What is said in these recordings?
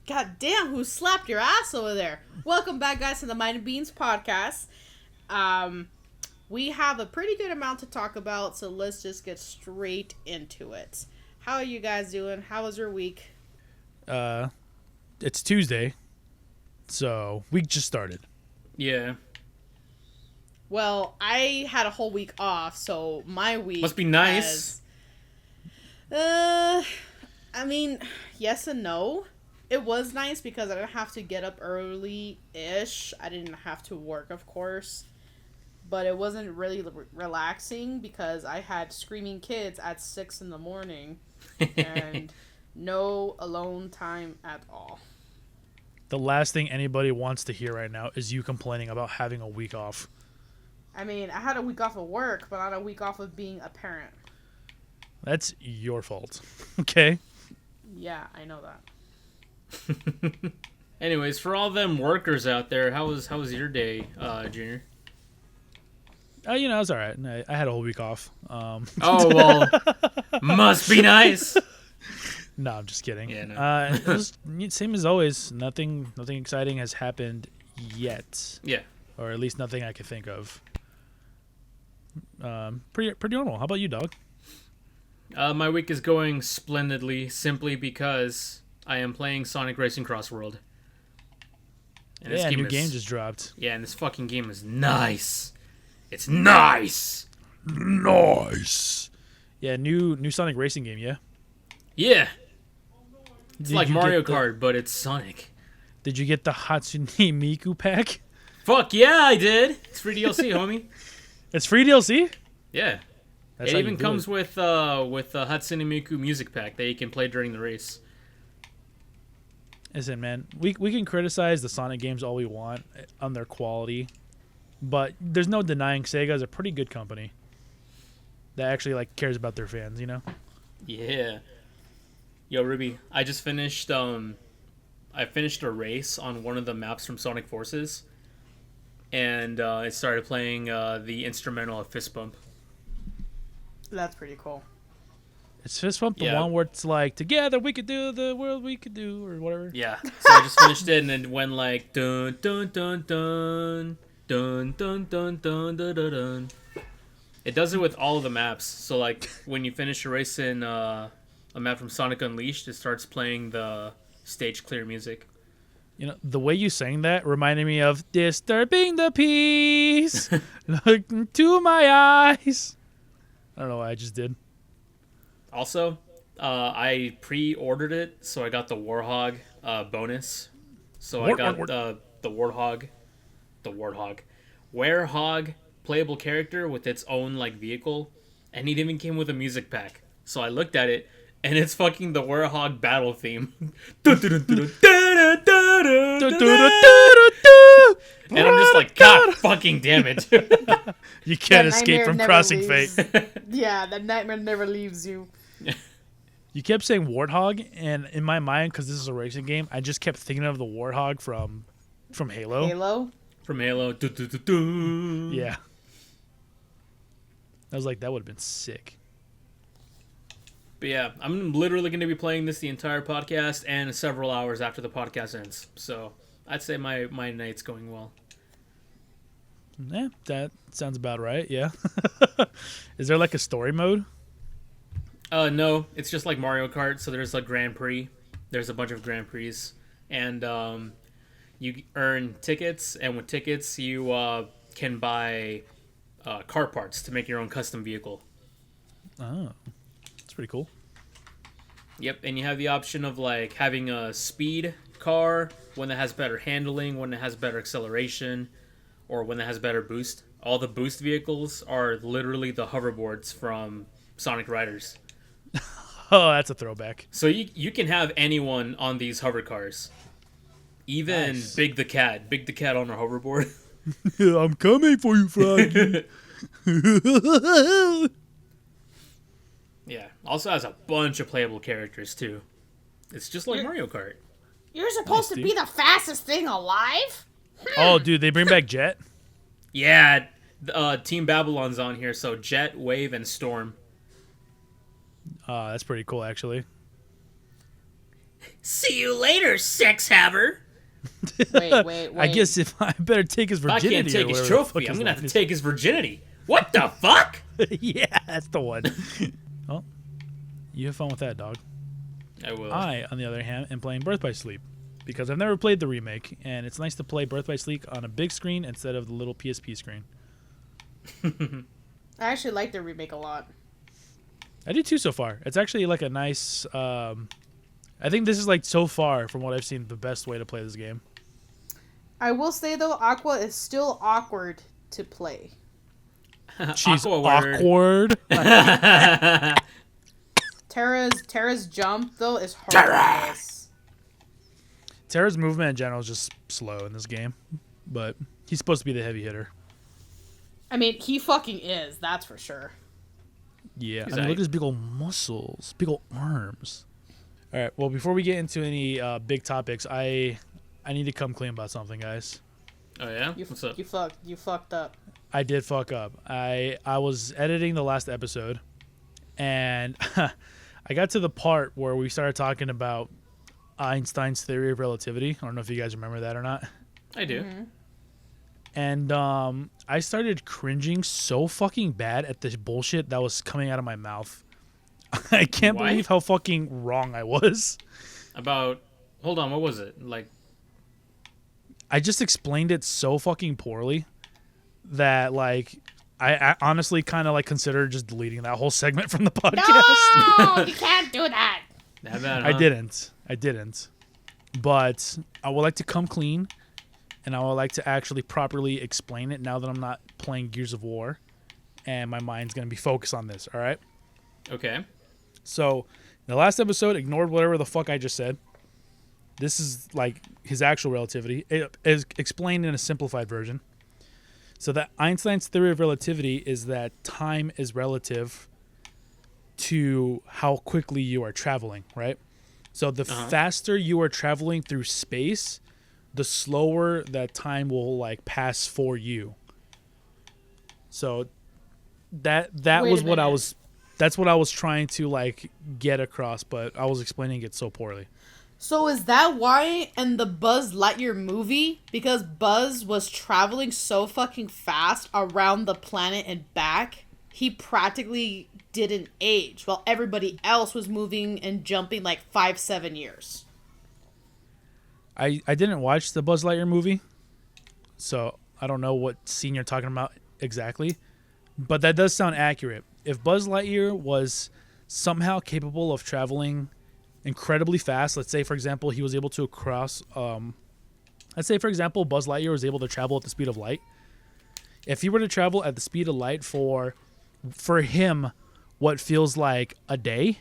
God damn, who slapped your ass over there? Welcome back, guys, to the Mind and Beans podcast. We have a pretty good amount to talk about, so let's just get straight into it. How are you guys doing? How was your week? It's Tuesday, so week just started. Yeah. Well, I had a whole week off, so my week Must be nice. I mean, yes and no. It was nice because I didn't have to get up early-ish. I didn't have to work, of course. But it wasn't really relaxing because I had screaming kids at 6 in the morning. And no alone time at all. The last thing anybody wants to hear right now is you complaining about having a week off. I mean, I had a week off of work, but not a week off of being a parent. That's your fault. Okay? Yeah, I know that. Anyways, for all them workers out there, how was your day, Junior? It was all right. I had a whole week off. Oh, well, must be nice. No, I'm just kidding. Yeah, no. It was same as always. Nothing exciting has happened yet. Yeah. Or at least nothing I could think of. Pretty normal. How about you, dog? My week is going splendidly simply because I am playing Sonic Racing Cross World. And Yeah, new game just dropped. Yeah, and this fucking game is nice. It's nice. Nice. Yeah, new Sonic Racing game, yeah? Yeah. It's Did like you Mario get the- Kart, but it's Sonic. Did you get the Hatsune Miku pack? Fuck yeah, I did. It's free DLC, homie. It's free DLC? Yeah. That's It how even you do comes it. with the Hatsune Miku music pack that you can play during the race. Listen, man, we can criticize the Sonic games all we want on their quality, but there's no denying Sega's a pretty good company that actually cares about their fans, you know? Yeah. Yo, Ruby, I just finished I finished a race on one of the maps from Sonic Forces, and I started playing the instrumental of Fist Bump. That's pretty cool. It's Fist Bump, the Yeah. one where it's like, together we could do the world we could do, or whatever. Yeah. So I just finished it, and then went like dun dun dun dun dun dun dun dun dun dun dun. It does it with all of the maps. So like when you finish a race in a map from Sonic Unleashed, it starts playing the stage clear music. You know, the way you sang that reminded me of disturbing the peace, look into my eyes. I don't know what I just did. Also, I pre-ordered it, so I got the Warhog bonus. So I got the Warhog playable character with its own vehicle, and it even came with a music pack. So I looked at it, and it's fucking the Warhog battle theme. And I'm just like, God fucking damn it. You can't That escape nightmare from never crossing leaves. fate. Yeah, that nightmare never leaves you. You kept saying Warthog, and in my mind, because this is a racing game, I just kept thinking of the Warthog from Halo. Halo? From Halo. Yeah. I was like, that would have been sick. But yeah, I'm literally going to be playing this the entire podcast and several hours after the podcast ends. So I'd say my night's going well. Yeah, that sounds about right, yeah. Is there a story mode? No, it's just like Mario Kart. So there's Grand Prix. There's a bunch of Grand Prix. And you earn tickets. And with tickets, you can buy car parts to make your own custom vehicle. Oh, that's pretty cool. Yep, and you have the option of having a speed car, one that has better handling, one that has better acceleration, or one that has better boost. All the boost vehicles are literally the hoverboards from Sonic Riders. Oh, that's a throwback. So you can have anyone on these hover cars. Even Nice. Big the Cat on a hoverboard. I'm coming for you, Froggy. Yeah, also has a bunch of playable characters too. It's just like Yeah. Mario Kart. You're supposed to Nice, be the fastest thing alive? Oh, dude, they bring back Jet? Yeah, Team Babylon's on here, so Jet, Wave, and Storm. That's pretty cool, actually. See you later, sex haver. Wait. I guess if I better take his If I virginity. can't take or his whatever the fuck trophy, I'm his gonna have line to is. take his virginity. What the fuck? Yeah, that's the one. Well, you have fun with that, dog. I will. I, on the other hand, am playing Birth by Sleep because I've never played the remake, and it's nice to play Birth by Sleep on a big screen instead of the little PSP screen. I actually like the remake a lot. I do too so far. It's actually like a nice. I think this is like so far from what I've seen the best way to play this game. I will say though, Aqua is still awkward to play. She's Awkward. awkward. Terra's jump though is horrendous. Terra's movement in general is just slow in this game, but he's supposed to be the heavy hitter. I mean, he fucking is. That's for sure. Yeah, He's I mean, look aight. at his big old muscles, big old arms. All right, well, before we get into any big topics, I need to come clean about something, guys. Oh yeah. You What's up? you fucked up. I did fuck up. I was editing the last episode, and I got to the part where we started talking about Einstein's theory of relativity. I don't know if you guys remember that or not. I do. And I started cringing so fucking bad at this bullshit that was coming out of my mouth. I can't Why? believe how fucking wrong I was. About. Hold on. What was it? Like. I just explained it so fucking poorly that like I honestly kind of like considered just deleting that whole segment from the podcast. No, you can't do that. That bad, I huh? didn't. But I would like to come clean, and I would like to actually properly explain it now that I'm not playing Gears of War, and my mind's gonna be focused on this. All right. Okay. So, in the last episode, ignored whatever the fuck I just said. This is like his actual relativity. It is explained in a simplified version. So that Einstein's theory of relativity is that time is relative to how quickly you are traveling, right? So the faster you are traveling through space, the slower that time will like pass for you. So that Wait was a what I minute. was that's what I was trying to like get across, but I was explaining it so poorly. So is that why in the Buzz Lightyear movie, because Buzz was traveling so fucking fast around the planet and back, he practically didn't age, while everybody else was moving and jumping like 5-7 years. I didn't watch the Buzz Lightyear movie, so I don't know what scene you're talking about exactly, but that does sound accurate. If Buzz Lightyear was somehow capable of traveling incredibly fast, let's say for example he was able to cross let's say for example Buzz Lightyear was able to travel at the speed of light. If he were to travel at the speed of light for him what feels like a day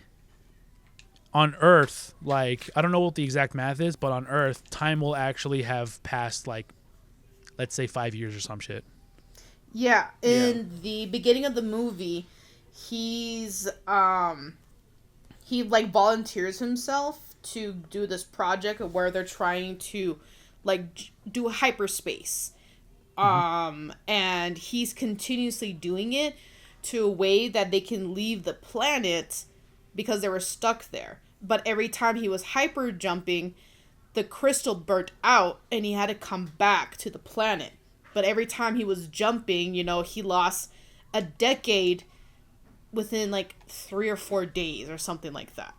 on Earth, like I don't know what the exact math is, but on Earth time will actually have passed like let's say 5 years or some shit. Yeah, in the beginning of the movie, he like volunteers himself to do this project where they're trying to like do hyperspace. And he's continuously doing it to a way that they can leave the planet because they were stuck there. But every time he was hyper jumping, the crystal burnt out and he had to come back to the planet. But every time he was jumping, he lost a decade within like 3 or 4 days or something like that.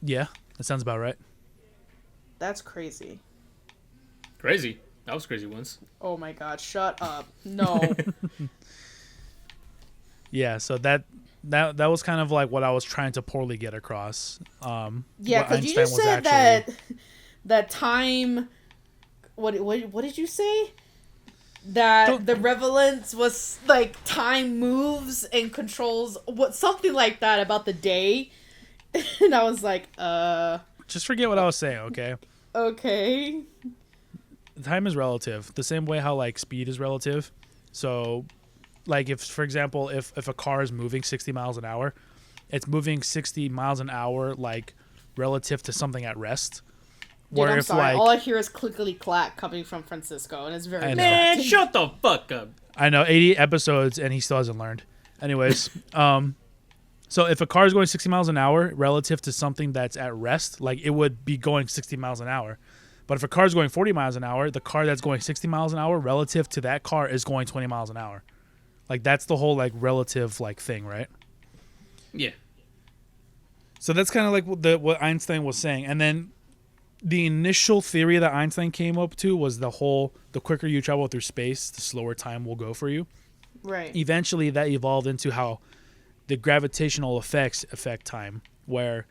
Yeah, that sounds about right. That's crazy. Crazy. That was crazy once. Oh my god, shut up. No. Yeah, so that was kind of like what I was trying to poorly get across. Yeah, what because you Einstein just was said actually- that time. What did you say? That the relevance was like time moves and controls something like that about the day, and I was like, Just forget what I was saying, okay? okay. Time is relative. The same way how like speed is relative. So like if for example if a car is moving 60 miles an hour, it's moving 60 miles an hour like relative to something at rest. Dude, Where I'm if sorry. like All I hear is clickety clack coming from Francisco, and it's very I know. Man, distracting. shut the fuck up. I know 80 episodes and he still hasn't learned. Anyways, So if a car is going 60 miles an hour relative to something that's at rest, like it would be going 60 miles an hour. But if a car is going 40 miles an hour, the car that's going 60 miles an hour relative to that car is going 20 miles an hour. Like that's the whole like relative like thing, right? Yeah. So that's kind of like what Einstein was saying. And then the initial theory that Einstein came up to was the quicker you travel through space, the slower time will go for you. Right. Eventually that evolved into how the gravitational effects affect time, where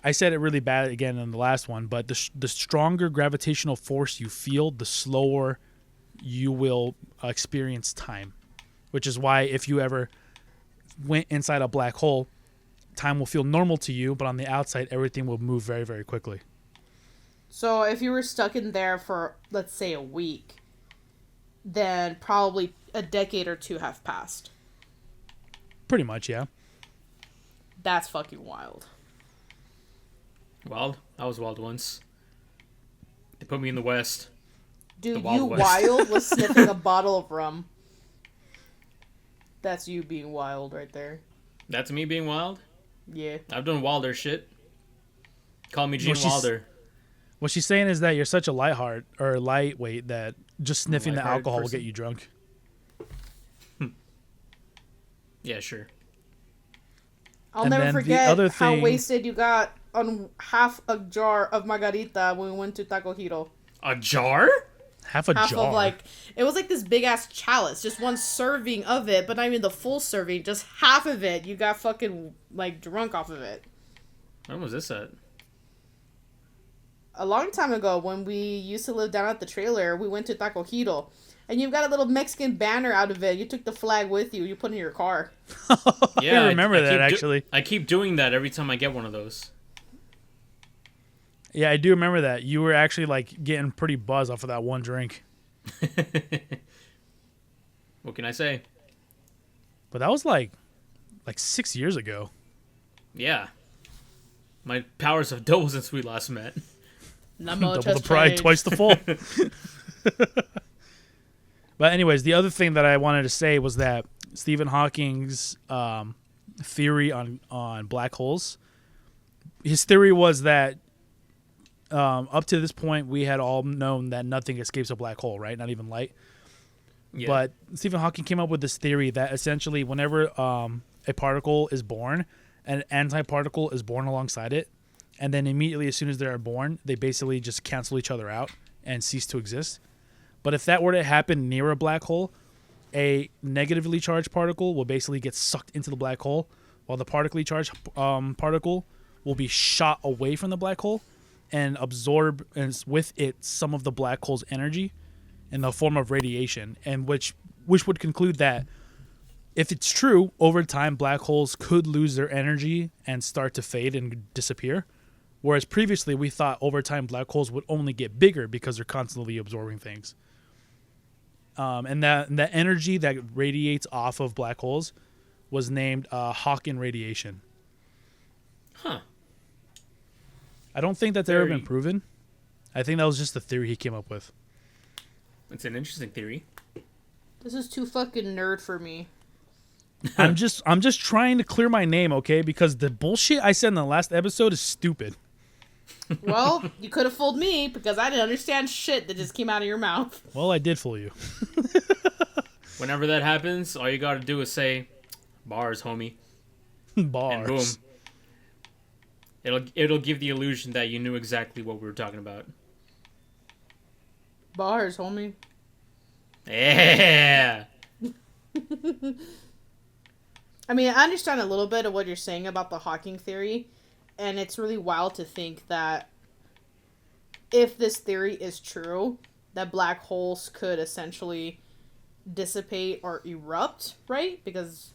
I said it really bad again in the last one, but the stronger gravitational force you feel, the slower you will experience time, which is why if you ever went inside a black hole, time will feel normal to you, but on the outside, everything will move very, very quickly. So if you were stuck in there for, let's say, a week, then probably a decade or two have passed. Pretty much, yeah. That's fucking wild. Wild? I was wild once. They put me in the West. Dude, Wild you West. wild was sniffing a bottle of rum. That's you being wild right there. That's me being wild? Yeah. I've done wilder shit. Call me Gene Well, she's- Wilder. What she's saying is that you're such a lightweight that just sniffing the lighthearted alcohol will person. get you drunk. Yeah, sure. I'll And never then the forget other how thing- wasted you got on half a jar of margarita when we went to Taco Hero. A jar? Half a Half jar. of like, it was like this big ass chalice, just one serving of it, but not even the full serving, just half of it. You got fucking like drunk off of it. When was this at? A long time ago, when we used to live down at the trailer, we went to Taco Hero. And you've got a little Mexican banner out of it. You took the flag with you. You put it in your car. Yeah, I remember that, keep actually. I keep doing that every time I get one of those. Yeah, I do remember that. You were actually like getting pretty buzzed off of that one drink. What can I say? But that was like 6 years ago. Yeah. My powers have doubled since we last met. Not much Double has the pride, changed. twice the full. But anyways, the other thing that I wanted to say was that Stephen Hawking's theory on black holes. His theory was that up to this point, we had all known that nothing escapes a black hole, right? Not even light. Yeah. But Stephen Hawking came up with this theory that essentially whenever a particle is born, an antiparticle is born alongside it, and then immediately as soon as they're born, they basically just cancel each other out and cease to exist. But if that were to happen near a black hole, a negatively charged particle will basically get sucked into the black hole, while the partically charged particle will be shot away from the black hole and absorb with it some of the black hole's energy in the form of radiation, and which would conclude that if it's true, over time black holes could lose their energy and start to fade and disappear. Whereas previously we thought over time black holes would only get bigger because they're constantly absorbing things. And that energy that radiates off of black holes was named Hawking radiation. Huh. I don't think that's ever Very- been proven. I think that was just the theory he came up with. It's an interesting theory. This is too fucking nerd for me. I'm just trying to clear my name, okay? Because the bullshit I said in the last episode is stupid. Well, you could have fooled me because I didn't understand shit that just came out of your mouth. Well, I did fool you. Whenever that happens, all you gotta do is say, "Bars, homie," and boom. Bars. It'll give the illusion that you knew exactly what we were talking about. Bars, homie. Yeah. I mean, I understand a little bit of what you're saying about the Hawking theory, and it's really wild to think that if this theory is true, that black holes could essentially dissipate or erupt, right? Because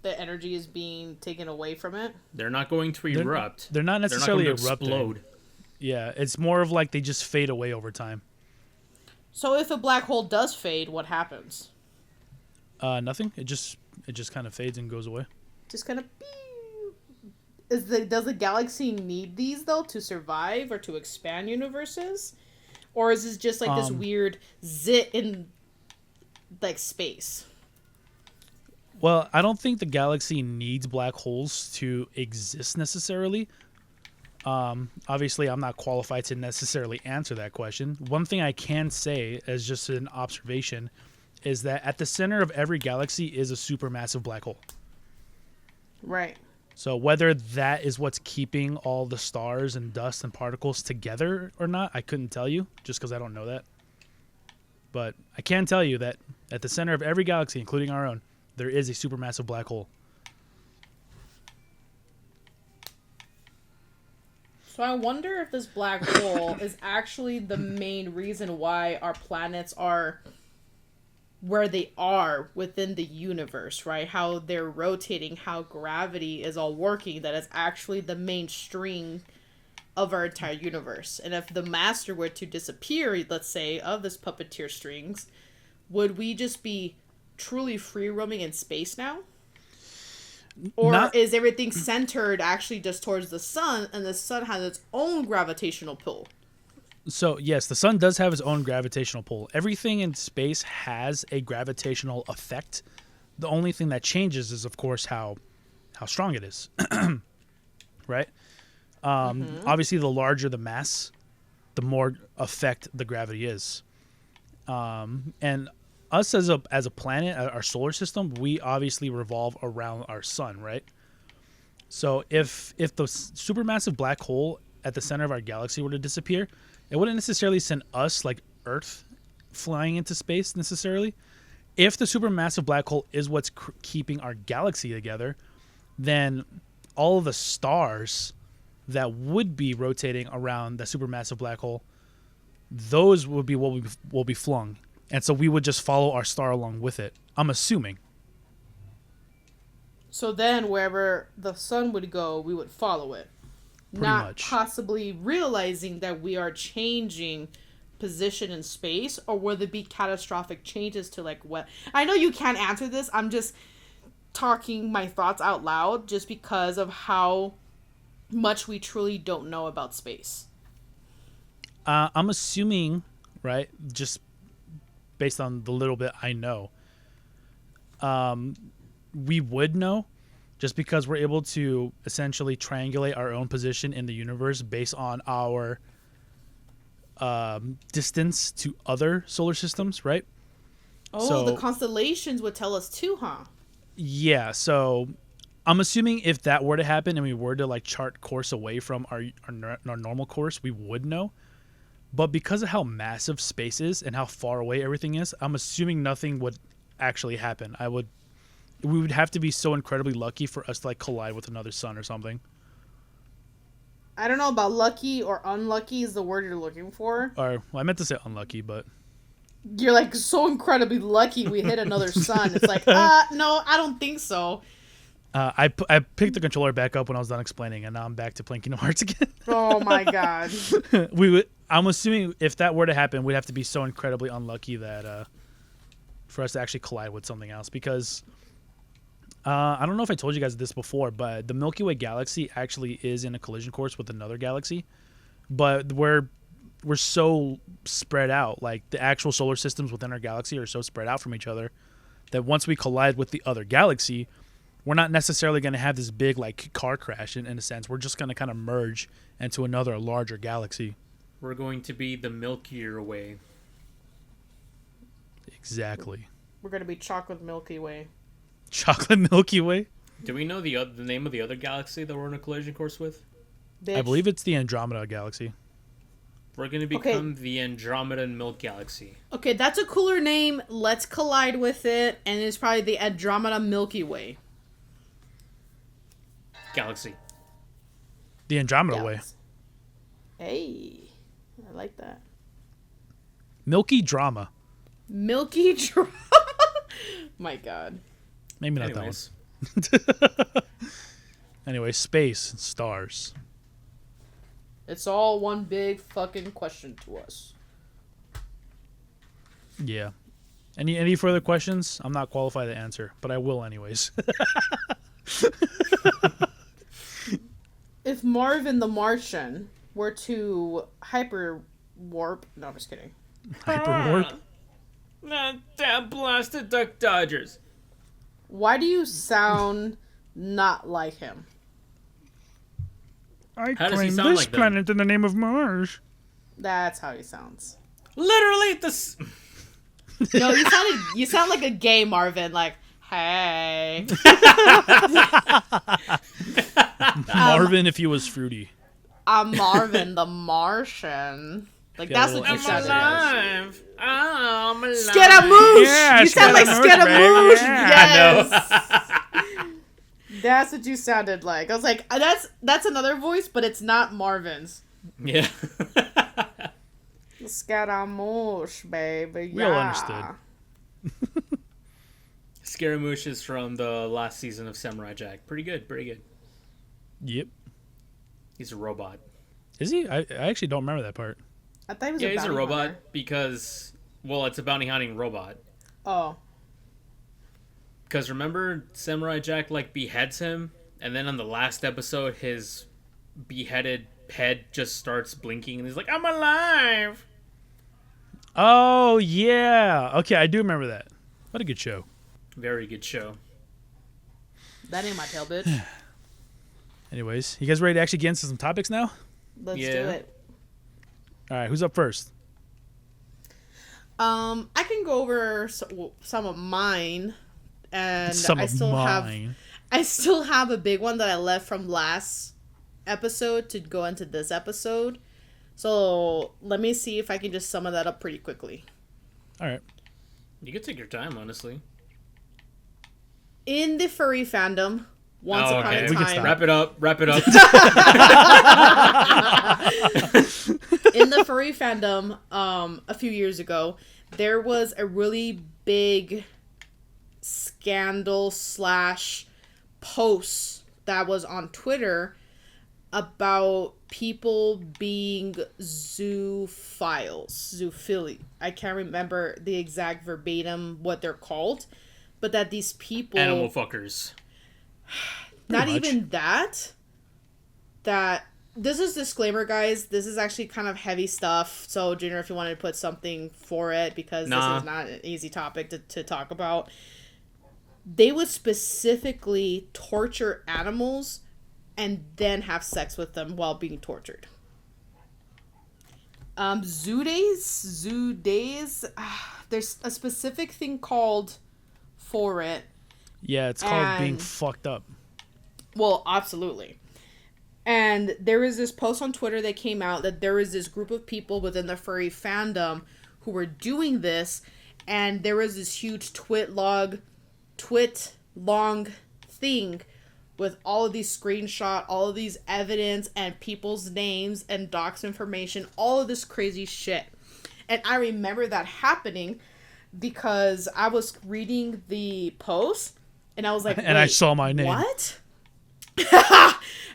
the energy is being taken away from it. They're not going to erupt. They're not They're necessarily not going to erupting. explode. Yeah, it's more of like they just fade away over time. So if a black hole does fade, what happens? Nothing. It just kind of fades and goes away. Just kind of does the galaxy need these though to survive or to expand universes, or is this just like this weird zit in like space? Well, I don't think the galaxy needs black holes to exist necessarily. Obviously, I'm not qualified to necessarily answer that question. One thing I can say, as just an observation, is that at the center of every galaxy is a supermassive black hole. Right. So whether that is what's keeping all the stars and dust and particles together or not, I couldn't tell you, just because I don't know that. But I can tell you that at the center of every galaxy, including our own, there is a supermassive black hole. So I wonder if this black hole is actually the main reason why our planets are where they are within the universe, right? How they're rotating, how gravity is all working, that is actually the main string of our entire universe. And if the master were to disappear, let's say, of this puppeteer strings, would we just be truly free roaming in space now? Or is everything centered actually just towards the sun, and the sun has its own gravitational pull? So, yes, the sun does have its own gravitational pull. Everything in space has a gravitational effect. The only thing that changes is, of course, how strong it is. Right? Obviously, the larger the mass, the more effect the gravity is. And us as a planet, our solar system, we obviously revolve around our sun, right? So if the supermassive black hole at the center of our galaxy were to disappear, it wouldn't necessarily send us, like Earth, flying into space necessarily. If the supermassive black hole is what's keeping our galaxy together, then all of the stars that would be rotating around the supermassive black hole, those would be what will be flung. And so we would just follow our star along with it. I'm assuming. So then wherever the sun would go, we would follow it. Pretty Not much. possibly realizing that we are changing position in space, or will there be catastrophic changes to like what? I know you can't answer this. I'm just talking my thoughts out loud just because of how much we truly don't know about space. I'm assuming, right, just based on the little bit I know, we would know just because we're able to essentially triangulate our own position in the universe based on our distance to other solar systems, right? Oh, So- the constellations would tell us too, huh? Yeah, so I'm assuming if that were to happen and we were to like chart course away from our normal course, we would know. But because of how massive space is and how far away everything is, I'm assuming nothing would actually happen. We would have to be so incredibly lucky for us to like collide with another sun or something. I don't know about lucky or unlucky is the word you're looking for. Or well, I meant to say unlucky, but You're like so incredibly lucky we hit another sun. It's like, no, I don't think so. I picked the controller back up when I was done explaining, and now I'm back to playing Kingdom Hearts again. Oh my god. I'm assuming if that were to happen, we'd have to be so incredibly unlucky that for us to actually collide with something else. Because I don't know if I told you guys this before, but the Milky Way galaxy actually is in a collision course with another galaxy. But we're so spread out, like the actual solar systems within our galaxy are so spread out from each other that once we collide with the other galaxy, we're not necessarily going to have this big like car crash in a sense. We're just going to kind of merge into another larger galaxy. We're going to be the Milkier Way. Exactly. We're gonna be chocolate Milky Way. Chocolate Milky Way? Do we know the name of the other galaxy that we're in a collision course with? Bitch. I believe it's the Andromeda galaxy. We're going to become the Andromeda Milk Galaxy. Okay, that's a cooler name. Let's collide with it, and it's probably the Andromeda Milky Way. Galaxy. The Andromeda Way. Galaxy. Hey, I like that. Milky Drama. Milky Drama. My God. Maybe not Anyways, that one. Anyway, space, stars. It's all one big fucking question to us. Yeah. Any further questions? I'm not qualified to answer, but I will anyways. If Marvin the Martian were to hyper warp, no, I'm just kidding. Hyperwarp? Damn blasted Duck Dodgers. Why do you sound not like him? I How does he claim sound this like that? planet in the name of Mars. That's how he sounds. Literally, this. No, you sound like a gay Marvin, like, hey. Marvin, if he was fruity. I'm Marvin the Martian. Like, Yeah, that's a what you little sounded like. alive. Oh, I'm alive. Scaramouche! Yeah, You sound like Scaramouche, Scaramouche! baby, Yes! I That's what you sounded like. I was like, that's another voice, but it's not Marvin's. know. Yeah. Scaramouche, baby. We all Yeah. understood. Scaramouche is from the last season of Samurai Jack. Pretty good, pretty good. Yep. He's a robot. Is he? I actually don't remember that part. I thought he was Yeah, a he's a bounty robot hunter. because, well, it's a bounty hunting robot. Oh. Because remember, Samurai Jack, like, beheads him, and then on the last episode, his beheaded head just starts blinking, and he's like, I'm alive! Oh, yeah. Okay, I do remember that. What a good show. Very good show. That ain't my tail, bitch. Anyways, you guys ready to actually get into some topics now? Let's do Yeah. it. All right, who's up first? I can go over some of mine, and Some I of still mine. I still have a big one that I left from last episode to go into this episode. So let me see if I can just sum that up pretty quickly. All right. You can take your time, honestly. In the furry fandom, once upon a We can time, stop. Wrap it up, wrap it up. in the furry fandom, a few years ago, there was a really big scandal slash post that was on Twitter about people being zoophiles. I can't remember the exact verbatim what they're called, but that these people Animal fuckers. not Pretty much. even that this is disclaimer, guys, this is actually kind of heavy stuff, so Junior, if you wanted to put something for it, because Nah. this is not an easy topic to talk about. They would specifically torture animals and then have sex with them while being tortured. Zoo days, there's a specific thing called for it. Yeah, it's called being And- fucked up. Well, absolutely. And there was this post on Twitter that came out that there was this group of people within the furry fandom who were doing this, and there was this huge twit long thing with all of these screenshot, all of these evidence and people's names and docs information, all of this crazy shit. And I remember that happening because I was reading the post and I was like, And I "Wait, saw my name." What?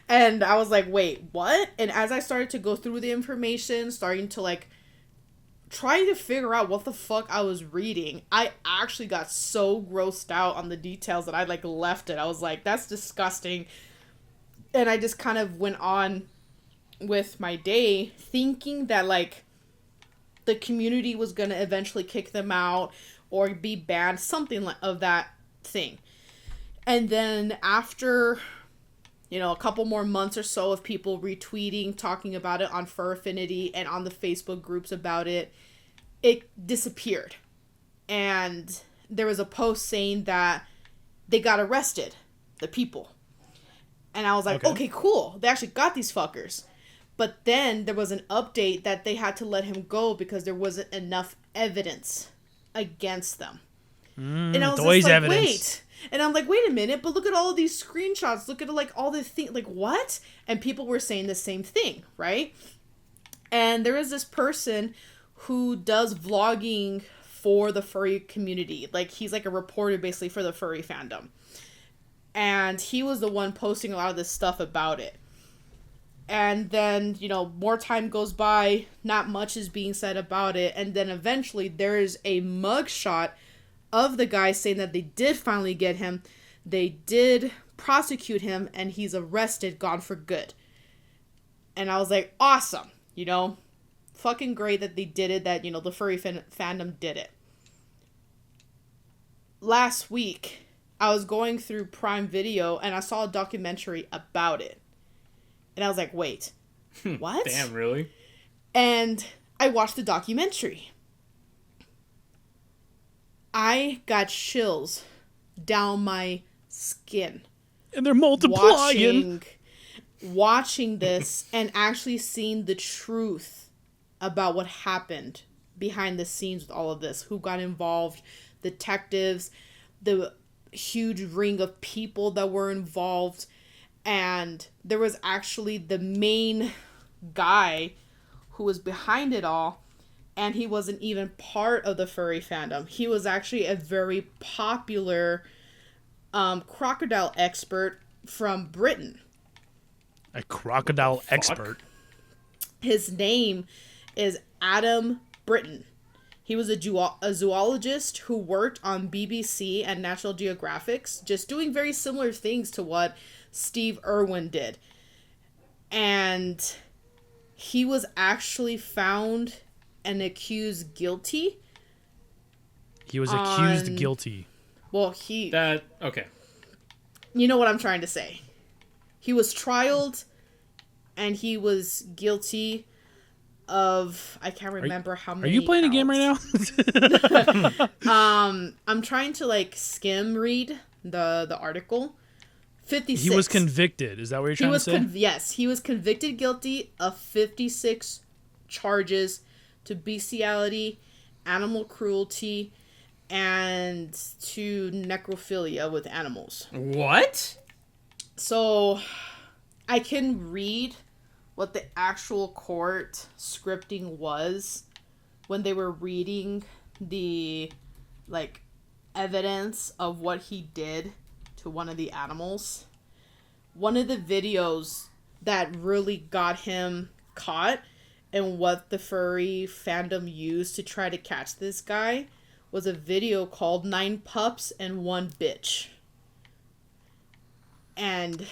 And I was like, wait, what? And as I started to go through the information, starting to like try to figure out what the fuck I was reading, I actually got so grossed out on the details that I like left it. I was like, that's disgusting. And I just kind of went on with my day thinking that like the community was going to eventually kick them out or be banned, something like of that thing. And then after, you know, a couple more months or so of people retweeting, talking about it on Fur Affinity and on the Facebook groups about it, it disappeared. And there was a post saying that they got arrested, the people. And I was like, okay, cool. They actually got these fuckers. But then there was an update that they had to let him go because there wasn't enough evidence against them. And I was always just like, evidence. wait. And I'm like, wait a minute, but look at all of these screenshots. Look at like all the things, like what? And people were saying the same thing, right? And there is this person who does vlogging for the furry community. Like he's like a reporter basically for the furry fandom. And he was the one posting a lot of this stuff about it. And then, you know, more time goes by, not much is being said about it. And then eventually there's a mugshot of the guy saying that they did finally get him. They did prosecute him and he's arrested, gone for good. And I was like, awesome, you know, fucking great that they did it, that, you know, the furry fandom did it. Last week, I was going through Prime Video and I saw a documentary about it. And I was like, wait, what? Damn, really? And I watched the documentary. I got chills down my skin. And they're multiplying. Watching this and actually seeing the truth about what happened behind the scenes with all of this. Who got involved, detectives, the huge ring of people that were involved. And there was actually the main guy who was behind it all, and he wasn't even part of the furry fandom. He was actually a very popular crocodile expert from Britain. A crocodile expert. His name is Adam Britton. He was a zoologist who worked on BBC and National Geographic, just doing very similar things to what Steve Irwin did. And he was actually found and accused guilty. He was accused guilty. Well, okay. You know what I'm trying to say. He was trialed and he was guilty of, I can't remember how many. Are you playing a game right now? I'm trying to skim read the article. 56. He was convicted. Is that what you're trying to say? Yes, he was convicted guilty of 56 charges to bestiality, animal cruelty, and to necrophilia with animals. What? So, I can read what the actual court scripting was when they were reading the, evidence of what he did to one of the animals. One of the videos that really got him caught and what the furry fandom used to try to catch this guy was a video called 9 Pups and 1 Bitch. And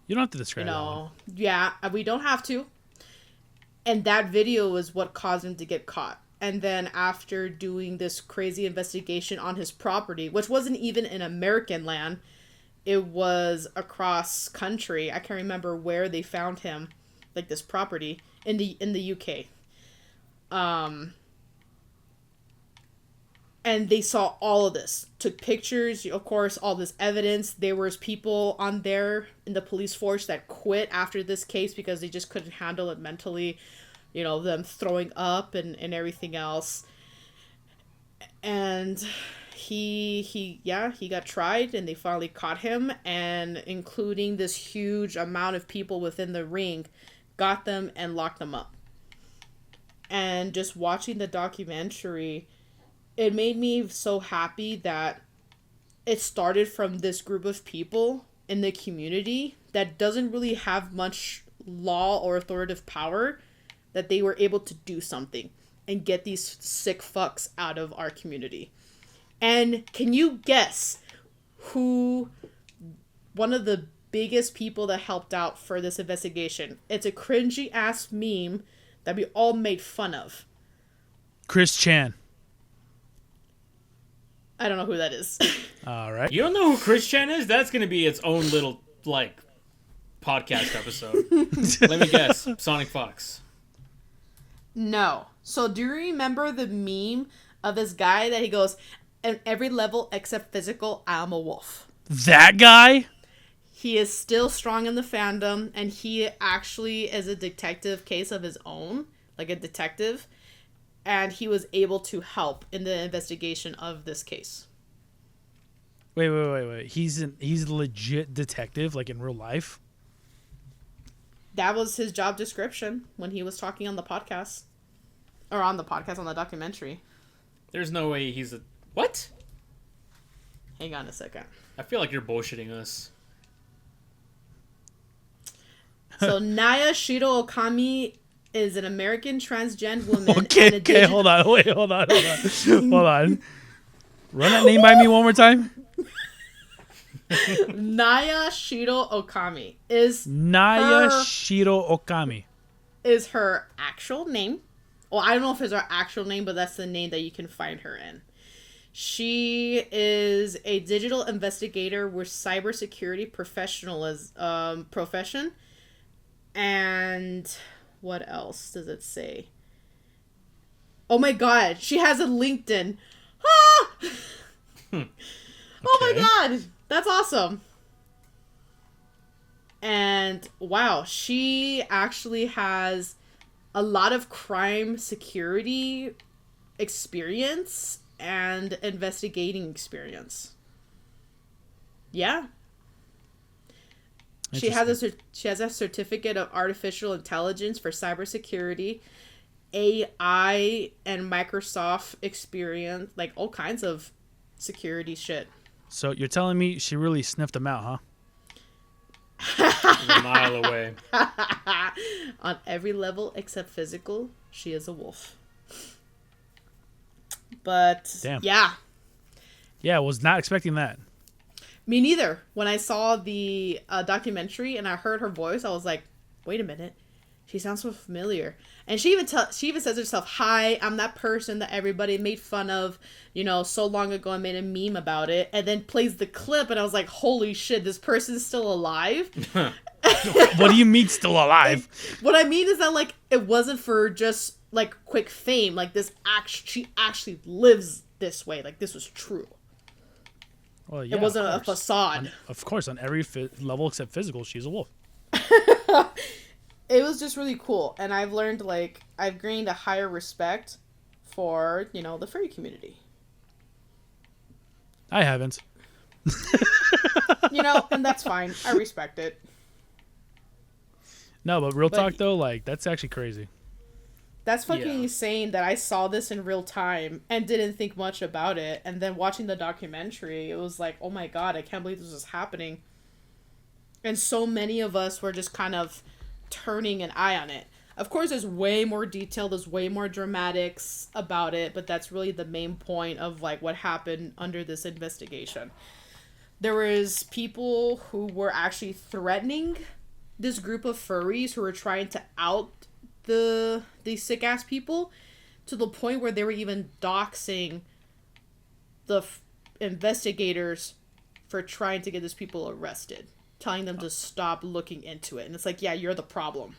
you don't have to describe that one. Yeah, we don't have to. And that video was what caused him to get caught. And then after doing this crazy investigation on his property, which wasn't even in American land, it was across country. I can't remember where they found him, this property in the UK. And they saw all of this, took pictures, of course, all this evidence. There was people on there in the police force that quit after this case because they just couldn't handle it mentally, them throwing up and everything else. And he got tried and they finally caught him, and including this huge amount of people within the ring, got them and locked them up. And just watching the documentary, it made me so happy that it started from this group of people in the community that doesn't really have much law or authoritative power, that they were able to do something and get these sick fucks out of our community. And can you guess who one of the biggest people that helped out for this investigation? It's a cringy ass meme that we all made fun of. Chris Chan. I don't know who that is. All right. You don't know who Chris Chan is? That's going to be its own little, podcast episode. Let me guess. Sonic Fox. No. So do you remember the meme of this guy that he goes, at every level except physical, I'm a wolf? That guy? He is still strong in the fandom, and he actually is a detective case of his own, like a detective. And he was able to help in the investigation of this case. Wait. He's a legit detective, in real life? That was his job description when he was talking on the podcast. Or on the podcast, on the documentary. There's no way he's a... What? Hang on a second. I feel like you're bullshitting us. So Naya Shiro Okami is an American transgender woman. Okay, hold on. Hold on. Run that name by me one more time. Naya Shiro Okami is Naya Shiro Okami is her actual name. Well, I don't know if it's her actual name, but that's the name that you can find her in. She is a digital investigator with cybersecurity profession. And what else does it say? Oh my god, she has a LinkedIn. Ah! Oh my Okay. god, that's awesome. And wow, she actually has a lot of crime security experience and investigating experience. Yeah. She has a certificate of artificial intelligence for cybersecurity, AI, and Microsoft experience, like all kinds of security shit. So you're telling me she really sniffed him out, huh? A mile away. On every level except physical, she is a wolf. But Damn. yeah, Yeah, I was not expecting that. me neither. When I saw the documentary and I heard her voice, I was like, "Wait a minute, she sounds so familiar." And she even says herself, "Hi, I'm that person that everybody made fun of, so long ago. I made a meme about it," and then plays the clip, and I was like, "Holy shit, this person's still alive." What do you mean still alive? What I mean is that like it wasn't for just like quick fame. Like she actually lives this way. Like this was true. Well, yeah, It wasn't of a course. facade. Of course, on every level except physical, she's a wolf. It was just really cool, and I've learned like I've gained a higher respect for the furry community. I haven't. And that's fine. I respect it. No, but real But- talk though, like that's actually crazy. That's fucking Yeah. insane that I saw this in real time and didn't think much about it, and then watching the documentary, it was like, oh my god, I can't believe this is happening. And so many of us were just kind of turning an eye on it. Of course, there's way more detail, there's way more dramatics about it, but that's really the main point of like what happened under this investigation. There was people who were actually threatening this group of furries who were trying to out these sick ass people, to the point where they were even doxing the investigators for trying to get these people arrested, telling them to stop looking into it. And it's like, yeah, you're the problem.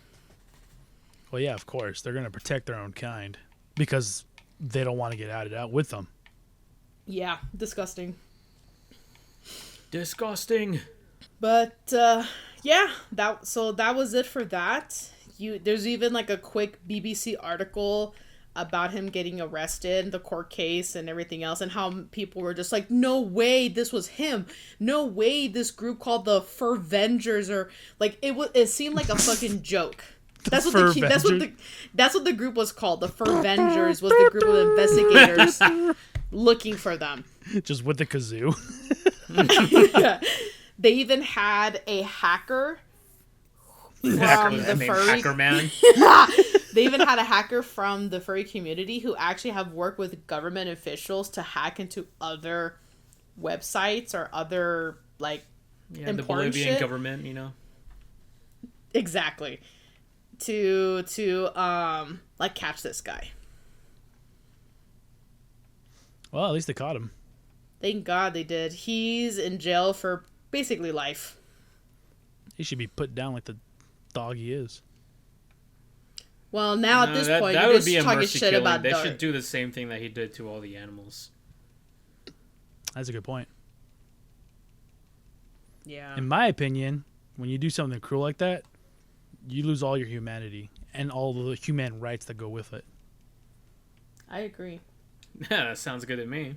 Well, yeah, of course they're gonna protect their own kind because they don't want to get outed out with them. Yeah, disgusting. Disgusting. But yeah, that was it for that. There's even like a quick BBC article about him getting arrested, the court case and everything else, and how people were just like, no way this was him. No way this group called the Furvengers, or like it seemed like a fucking joke. That's what the group was called. The Furvengers was the group of investigators looking for them. Just with the kazoo. They even had a hacker from the Named furry. Hacker Man. They even had a hacker from the furry community who actually have worked with government officials to hack into other websites or other like Yeah, the important Bolivian shit. government, Exactly. To like catch this guy. Well, at least they caught him. Thank God they did. He's in jail for basically life. He should be put down like the dog he is. Well, now at No, this that, point, that you're would just be a talking mercy shit killing. about They Dart. should do the same thing that he did to all the animals. That's a good point. Yeah. In my opinion, when you do something cruel like that, you lose all your humanity and all the human rights that go with it. I agree. Yeah, that sounds good to me.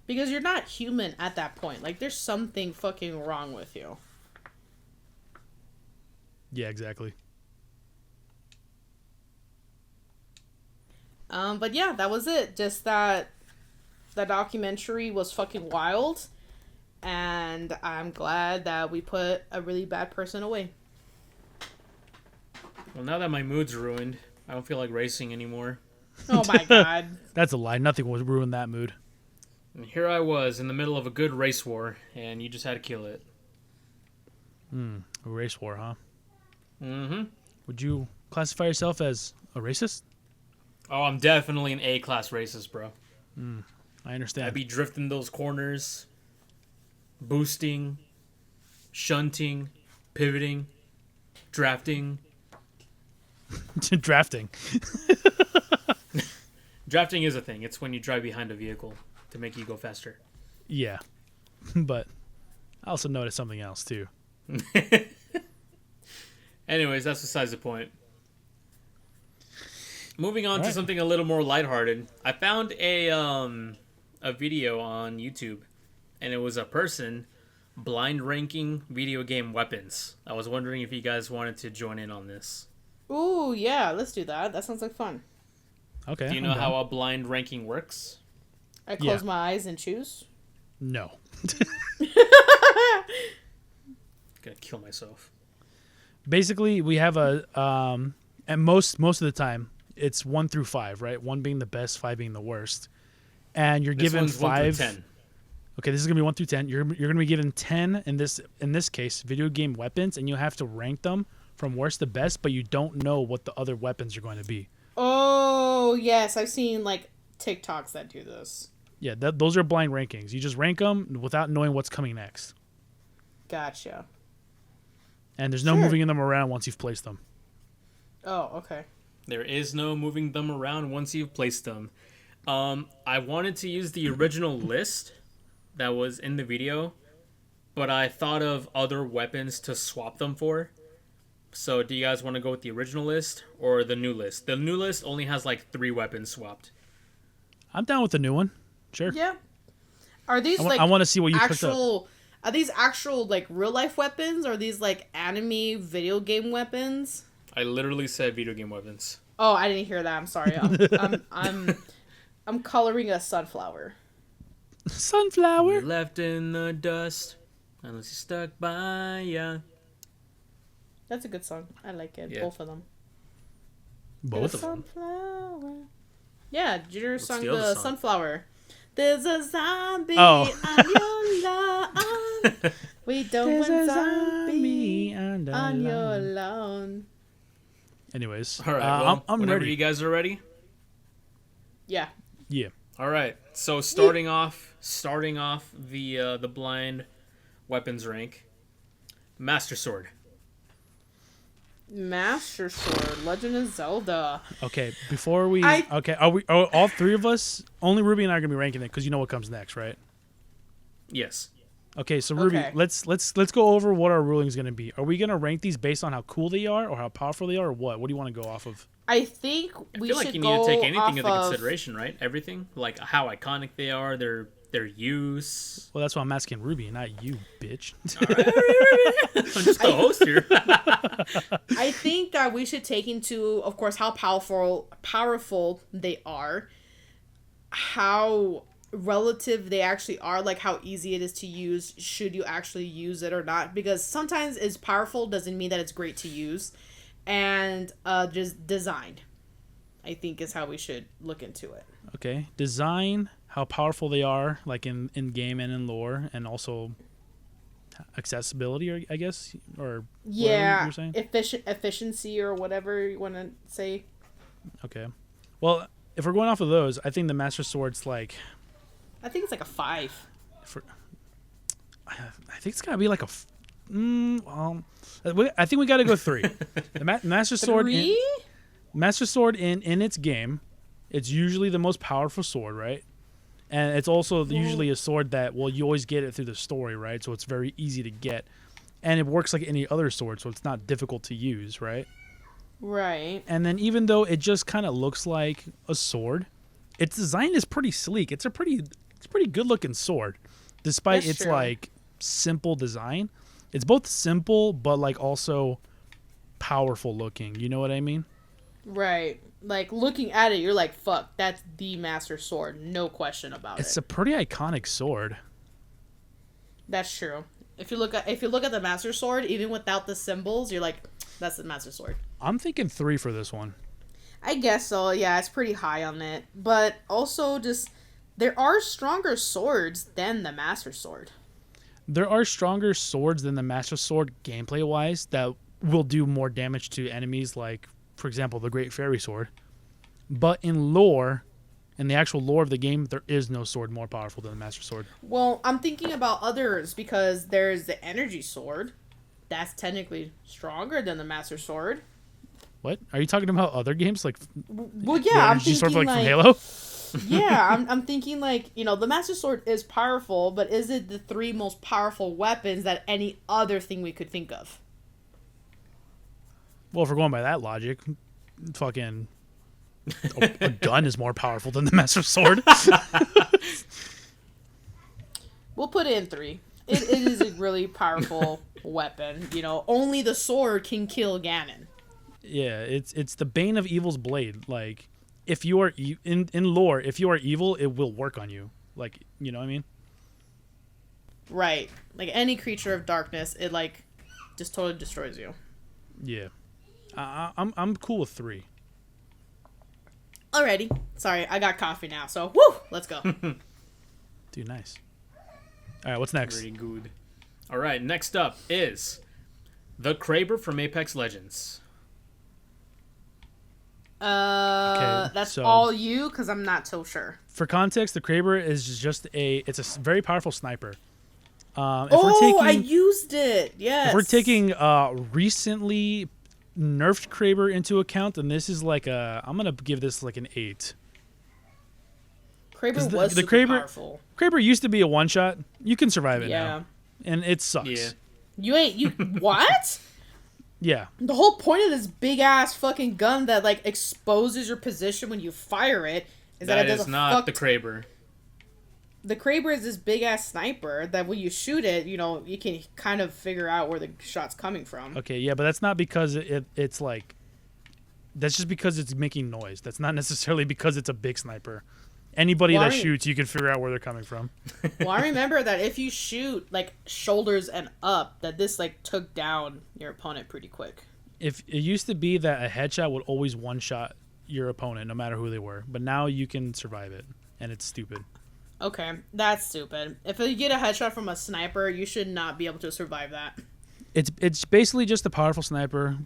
Because you're not human at that point. Like, there's something fucking wrong with you. Yeah, exactly. But yeah, that was it. Just that the documentary was fucking wild. And I'm glad that we put a really bad person away. Well, now that my mood's ruined, I don't feel like racing anymore. Oh my god. That's a lie. Nothing would ruin that mood. And here I was in the middle of a good race war, and you just had to kill it. A race war, huh? Mm-hmm. Would you classify yourself as a racist? Oh, I'm definitely an A-class racist, bro. I understand. I'd be drifting those corners, boosting, shunting, pivoting, drafting. Drafting. Drafting is a thing. It's when you drive behind a vehicle to make you go faster. Yeah. But I also noticed something else too. Anyways, that's besides the point. Moving on to Alright. something a little more lighthearted. I found a video on YouTube, and it was a person blind ranking video game weapons. I was wondering if you guys wanted to join in on this. Ooh, yeah, let's do that. That sounds like fun. Okay. Do you I'm know down. how a blind ranking works? I close Yeah. my eyes and choose. No. Gonna kill myself. Basically, we have and most of the time it's 1 through 5, right? 1 being the best, 5 being the worst. And you're This given one's 1 through 5. 10. Okay, this is gonna be 1 through 10. You're gonna be given 10 in this case, video game weapons, and you have to rank them from worst to best, but you don't know what the other weapons are going to be. Oh, yes, I've seen like TikToks that do this. Yeah, those are blind rankings. You just rank them without knowing what's coming next, Gotcha. and there's no Sure. moving them around once you've placed them. Oh, okay. There is no moving them around once you've placed them. I wanted to use the original list that was in the video, but I thought of other weapons to swap them for. So do you guys want to go with the original list or the new list? The new list only has like 3 weapons swapped. I'm down with the new one. Sure. Yeah. Are these I want to see what you picked up. actual? Are these actual like real life weapons? Or are these like anime video game weapons? I literally said video game weapons. Oh, I didn't hear that. I'm sorry. I'm coloring a sunflower. Sunflower. You're left in the dust unless you're stuck by ya. That's a good song. I like it. Yeah. Both of them. Both The of them. Sunflower. Yeah, Jeter What's sung the other the song? sunflower. There's a zombie Oh. on your lawn. We don't There's want a zombie on on your lawn. lawn. Anyways, All right, well, I'm whenever ready. you guys are ready. Yeah. Yeah. All right. So starting off the blind weapons rank. Master Sword. Master Sword, Legend of Zelda. Okay. Before we. I- Okay. Are all 3 of us? Only Ruby and I are gonna be ranking it because you know what comes next, right? Yes. Okay. So Ruby, Okay. let's go over what our ruling is gonna be. Are we gonna rank these based on how cool they are or how powerful they are, or what? What do you want to go off of? I think I we feel should like you go need to take anything off into of... consideration, right? Everything, like how iconic they are, their use. Well, that's why I'm asking Ruby, not you, bitch. I'm just the host here. I think that we should take into, of course, how powerful they are, how relative they actually are, like how easy it is to use, should you actually use it or not, because sometimes it's powerful doesn't mean that it's great to use, and just design, I think, is how we should look into it. Okay. Design, how powerful they are, like in game and in lore, and also accessibility, or I guess, or whatever Yeah, you're saying. efficiency or whatever you want to say. Okay. Well, if we're going off of those, I think the Master Sword's like, I think it's like a 5. I think it's gotta be like a. I think we gotta go 3. The Master Sword. 3? Master Sword in its game, it's usually the most powerful sword, right? And it's also usually a sword that, well, you always get it through the story, right? So it's very easy to get. And it works like any other sword, so it's not difficult to use, right? Right. And then even though it just kind of looks like a sword, its design is pretty sleek. It's pretty good looking sword, despite That's its true. like simple design. It's both simple but like also powerful looking. You know what I mean? Right. Like, looking at it, you're like, fuck, that's the Master Sword. No question about It's it. a pretty iconic sword. That's true. If you look at the Master Sword, even without the symbols, you're like, that's the Master Sword. I'm thinking 3 for this one. I guess so. Yeah, it's pretty high on it. But also, just, there are stronger swords than the Master Sword. There are stronger swords than the Master Sword gameplay wise that will do more damage to enemies, like, for example, the Great Fairy Sword. But in lore, In the actual lore of the game, there is no sword more powerful than the Master Sword. Well, I'm thinking about others because there's the energy sword. That's technically stronger than the Master Sword. What? Are you talking about other games like Well, the yeah, I'm energy sword thinking from like Halo? yeah, I'm thinking like, you know, the Master Sword is powerful, but is it the three most powerful weapons that any other thing we could think of? Well, if we're going by that logic, fucking a gun is more powerful than the Master Sword. We'll put it in 3. It is a really powerful weapon. You know, only the sword can kill Ganon. Yeah, it's the bane of evil's blade. Like, if you are in lore, if you are evil, it will work on you. Like, you know what I mean? Right. Like any creature of darkness, it like just totally destroys you. Yeah, I'm cool with 3. Alrighty. Sorry, I got coffee now. So, woo, let's go. Dude, nice. All right, what's next? Very good. All right, next up is the Kraber from Apex Legends. That's so- all you, because I'm not so sure. For context, the Kraber is just it's a very powerful sniper. I used it. Yes. If we're taking recently nerfed Kraber into account, then this is like I'm gonna give this like an 8. Kraber 'Cause was the super Kraber- powerful. Kraber used to be a one shot. You can survive it Yeah. now, and it sucks. Yeah. You what? Yeah. The whole point of this big ass fucking gun that like exposes your position when you fire it is that That it does is a not fuck. the Kraber. The Kraber is this big ass sniper that when you shoot it, you know, you can kind of figure out where the shot's coming from. Okay. Yeah, but that's not because it's like. That's just because it's making noise. That's not necessarily because it's a big sniper. Anybody Well, that I mean- shoots, you can figure out where they're coming from. Well, I remember that if you shoot like shoulders and up, that this like took down your opponent pretty quick. If it used to be that a headshot would always one shot your opponent, no matter who they were, but now you can survive it, and it's stupid. Okay, that's stupid. If you get a headshot from a sniper, you should not be able to survive that. It's basically just a powerful sniper.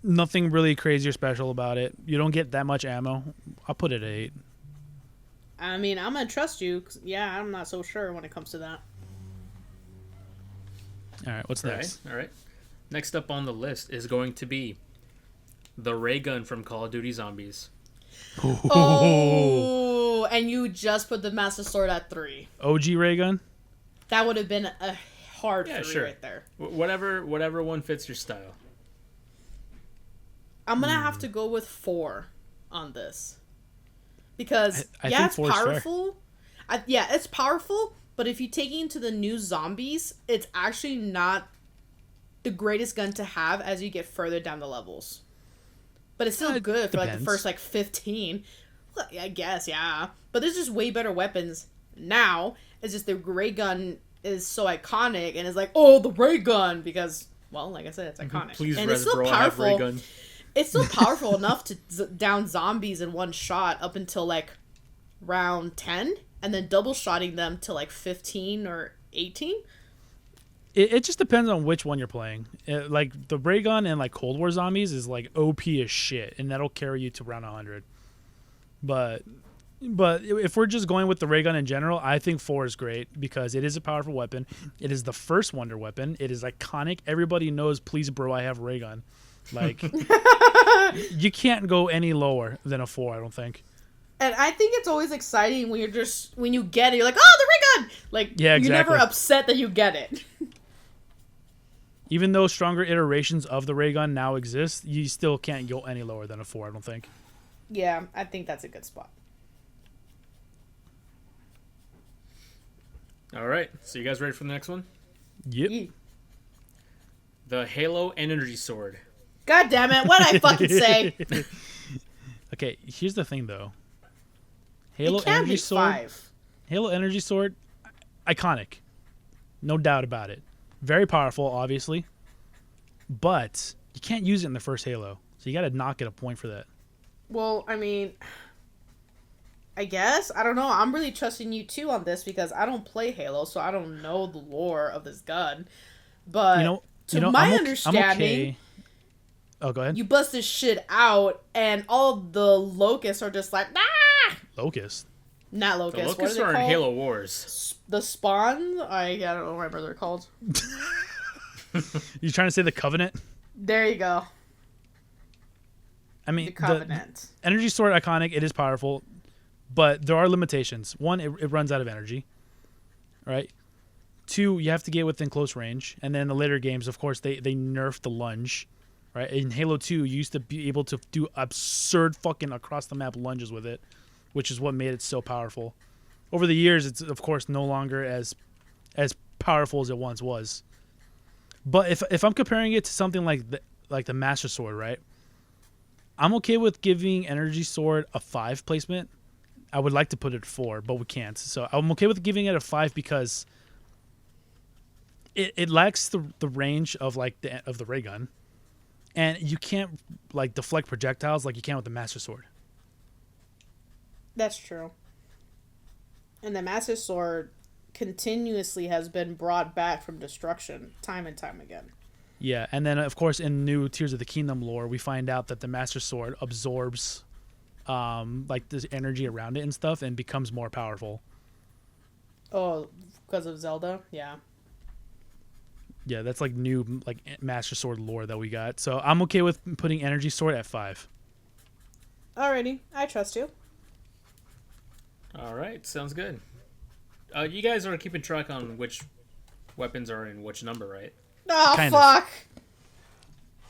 Nothing really crazy or special about it. You don't get that much ammo. I'll put it at 8. I mean, I'm gonna trust you. 'Cause, yeah, I'm not so sure when it comes to that. All right, what's next? All right. Next up on the list is going to be the ray gun from Call of Duty Zombies. Oh, and you just put the Master Sword at 3. OG ray gun. That would have been a hard Yeah, 3 sure. right there. Whatever one fits your style. I'm gonna have to go with 4 on this because I yeah, think it's 4 is fair. powerful. Yeah, it's powerful, but if you take it into the new zombies, it's actually not the greatest gun to have as you get further down the levels. But it's still It good for like the depends. first like 15. Well, I guess, yeah. But there's just way better weapons now. It's just the ray gun is so iconic and it's like, oh, the ray gun because, well, like I said, it's iconic. Please, and it's Res still Bro, I have ray powerful. gun. It's still powerful enough to down zombies in one shot up until like round 10 and then double shotting them to like 15 or 18. It just depends on which one you're playing. Like the ray gun and like Cold War zombies is like OP as shit, and that'll carry you to round 100. But if we're just going with the ray gun in general, I think 4 is great because it is a powerful weapon. It is the first wonder weapon. It is iconic. Everybody knows, please, bro, I have a ray gun. Like, you can't go any lower than a 4, I don't think. And I think it's always exciting when when you get it, you're like, oh, the ray gun! Like, Yeah, you're never exactly. upset that you get it. Even though stronger iterations of the ray gun now exist, you still can't go any lower than a 4, I don't think. Yeah, I think that's a good spot. All right. So you guys ready for the next one? Yep. Yee. The Halo Energy Sword. God damn it, what'd I fucking say? Okay, here's the thing though. Halo It can Energy be Sword. 5. Halo Energy Sword, iconic. No doubt about it. Very powerful, obviously. But you can't use it in the first Halo. So you gotta not get a point for that. Well, I mean, I guess. I don't know. I'm really trusting you too on this because I don't play Halo, so I don't know the lore of this gun. But my understanding, I'm okay. Oh, go ahead. you bust this shit out, and all the locusts are just like, ah! Locust. Not The Locust. What are Locusts they are in called? Halo Wars. The Spawn? I don't remember what they're called. You trying to say the Covenant? There you go. I mean, The Covenant. Energy Sword iconic. It is powerful, but there are limitations. One, it runs out of energy. Right. Two, you have to get within close range, and then in the later games, of course, they nerfed the lunge. Right. In Halo 2, you used to be able to do absurd fucking across the map lunges with it, which is what made it so powerful. Over the years, it's of course no longer as powerful as it once was. But if I'm comparing it to something like the Master Sword, right? I'm okay with giving Energy Sword a 5 placement. I would like to put it at 4, but we can't. So I'm okay with giving it a 5 because it lacks the range of the ray gun, and you can't like deflect projectiles like you can with the Master Sword. That's true. And the Master Sword continuously has been brought back from destruction time and time again. Yeah, and then of course in new Tears of the Kingdom lore, we find out that the Master Sword absorbs like this energy around it and stuff and becomes more powerful. Oh, because of Zelda? Yeah. Yeah, that's like new like Master Sword lore that we got. So I'm okay with putting Energy Sword at 5. Alrighty, I trust you. All right, sounds good. You guys are keeping track on which weapons are in which number, right? Oh, Kind of.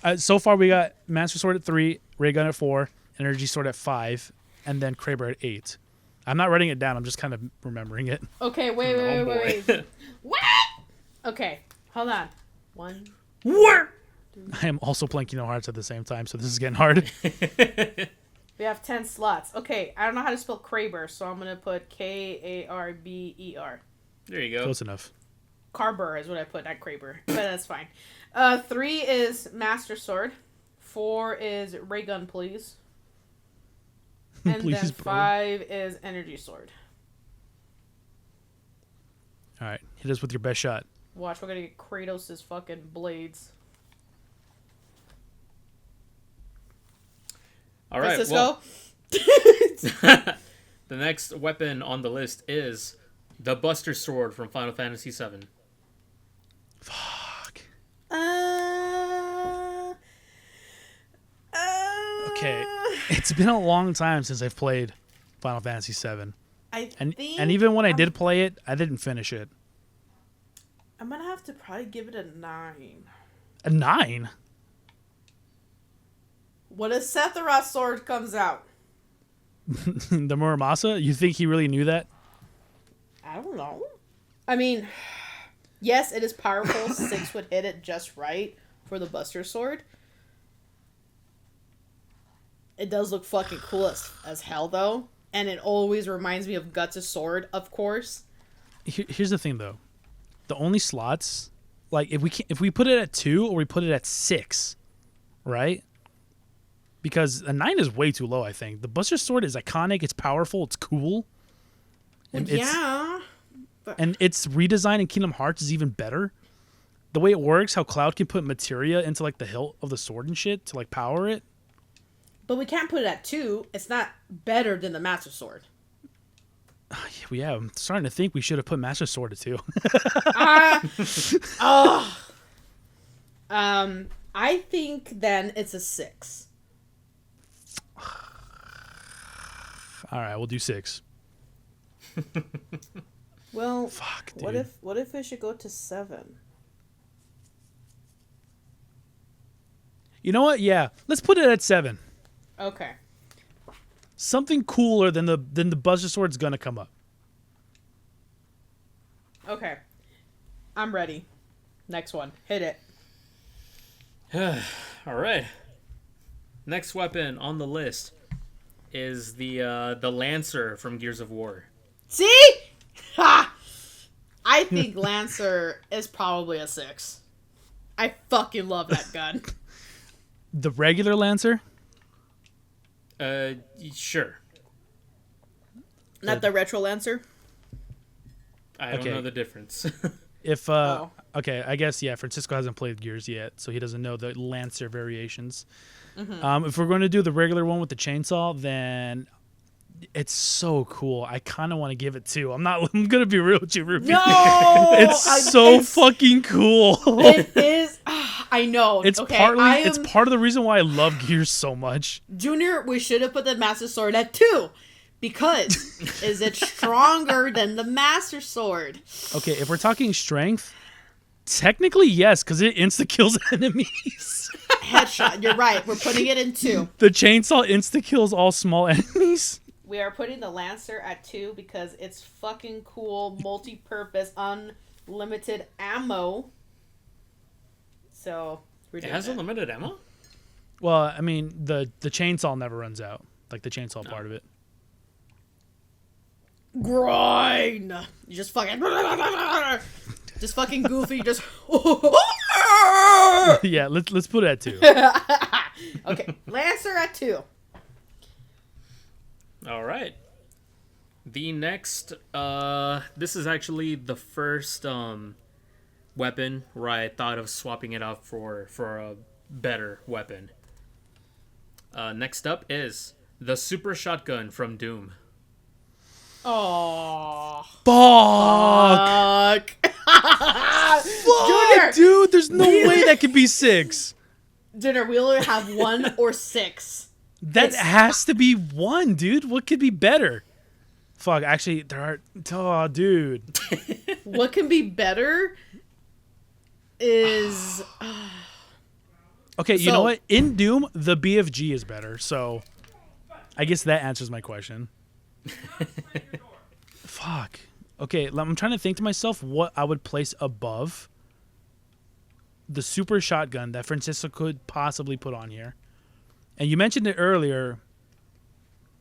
fuck! So far we got Master Sword at 3, Ray Gun at 4, Energy Sword at 5, and then Kraber at 8. I'm not writing it down. I'm just kind of remembering it. Okay, wait. boy. What? Okay, hold on. 1. What? I am also playing Kingdom Hearts at the same time, so this is getting hard. We have 10 slots. Okay, I don't know how to spell Kraber, so I'm going to put Karber. There you go. Close enough. Carber is what I put, not Kraber, but that's fine. 3 is Master Sword. 4 is Ray Gun, please. And Please, then brother. 5 is Energy Sword. All right, hit us with your best shot. Watch, we're going to get Kratos' fucking blades. All right. Francisco? Well, the next weapon on the list is the Buster Sword from Final Fantasy VII. Fuck. Okay, it's been a long time since I've played Final Fantasy VII, and even when I did play it, I didn't finish it. I'm going to have to probably give it a 9. A 9? When a Sephiroth sword comes out, The Muramasa? You think he really knew that? I don't know. I mean, yes, it is powerful. 6 would hit it just right for the Buster Sword. It does look fucking cool as hell, though. And it always reminds me of Guts' sword, of course. Here's the thing, though. The only slots, like if we put it at 2 or we put it at 6, right? Because a 9 is way too low, I think. The Buster Sword is iconic. It's powerful. It's cool. And Yeah. and its redesign in Kingdom Hearts is even better. The way it works, how Cloud can put materia into like the hilt of the sword and shit to like power it. But we can't put it at 2. It's not better than the Master Sword. Yeah, I'm starting to think we should have put Master Sword at 2. I think then it's a 6. All right, we'll do 6. Well, Fuck, dude. what if it should go to 7? You know what? Yeah, let's put it at 7. Okay. Something cooler than the Buster Sword's gonna come up. Okay. I'm ready. Next one. Hit it. All right. Next weapon on the list is the Lancer from Gears of War. See? Ha! I think Lancer is probably a 6. I fucking love that gun. The regular Lancer? Sure. Not the retro Lancer? I don't Okay. know the difference. If Oh. okay, I guess yeah. Francisco hasn't played Gears yet, so he doesn't know the Lancer variations. Mm-hmm. If we're going to do the regular one with the chainsaw, then It's so cool. I kind of want to give it 2. I'm not. I'm gonna be real with you, Ruby. No, It's fucking cool. It is. I know. It's okay, partly. I It's am, part of the reason why I love Gears so much. Junior, we should have put the Master Sword at 2 because is it stronger than the Master Sword? Okay, if we're talking strength, technically yes, because it insta kills enemies. Headshot. You're right. We're putting it in 2. The chainsaw insta kills all small enemies. We are putting the Lancer at 2 because it's fucking cool, multi-purpose, unlimited ammo. So we're It doing has that. unlimited ammo? Well, I mean, the chainsaw never runs out. Like the chainsaw part of it. Grind. You just fucking, goofy. Just Yeah, let's put it at 2. okay. Lancer at 2. All right. The next, this is actually the first weapon where I thought of swapping it out for a better weapon. Next up is the super shotgun from Doom. Oh. Fuck! Junior, Dude, there's no way that could be 6. Junior, we only have 1 or 6. That has to be 1, dude. What could be better? Fuck, actually, there are. Oh, dude. What can be better is Okay, you know So- what? In Doom, the BFG is better. So, I guess that answers my question. Fuck. Okay, I'm trying to think to myself what I would place above the super shotgun that Francisco could possibly put on here. And you mentioned it earlier,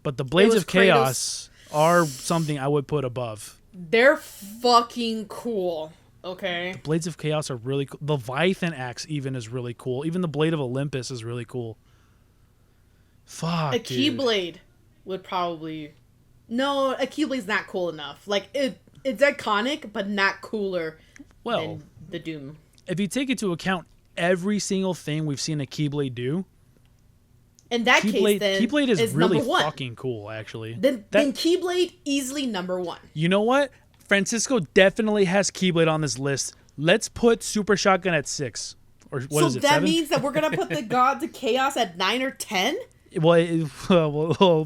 but the Blades was of Chaos are something I would put above. they're fucking cool. Okay. Blades of Chaos are really cool. The Leviathan axe even is really cool. Even the Blade of Olympus is really cool. Fuck, A dude. Keyblade would probably no. A Keyblade's not cool enough. Like it's iconic, but not cooler Well, than the Doom. if you take into account every single thing we've seen a Keyblade do, In that case, then Keyblade is really number 1. fucking cool, actually. Then Keyblade easily number 1. You know what? Francisco definitely has Keyblade on this list. Let's put Super Shotgun at 6. Or what So is it, that 7? means that we're gonna put the Gods of Chaos at 9 or 10. Well, that's how the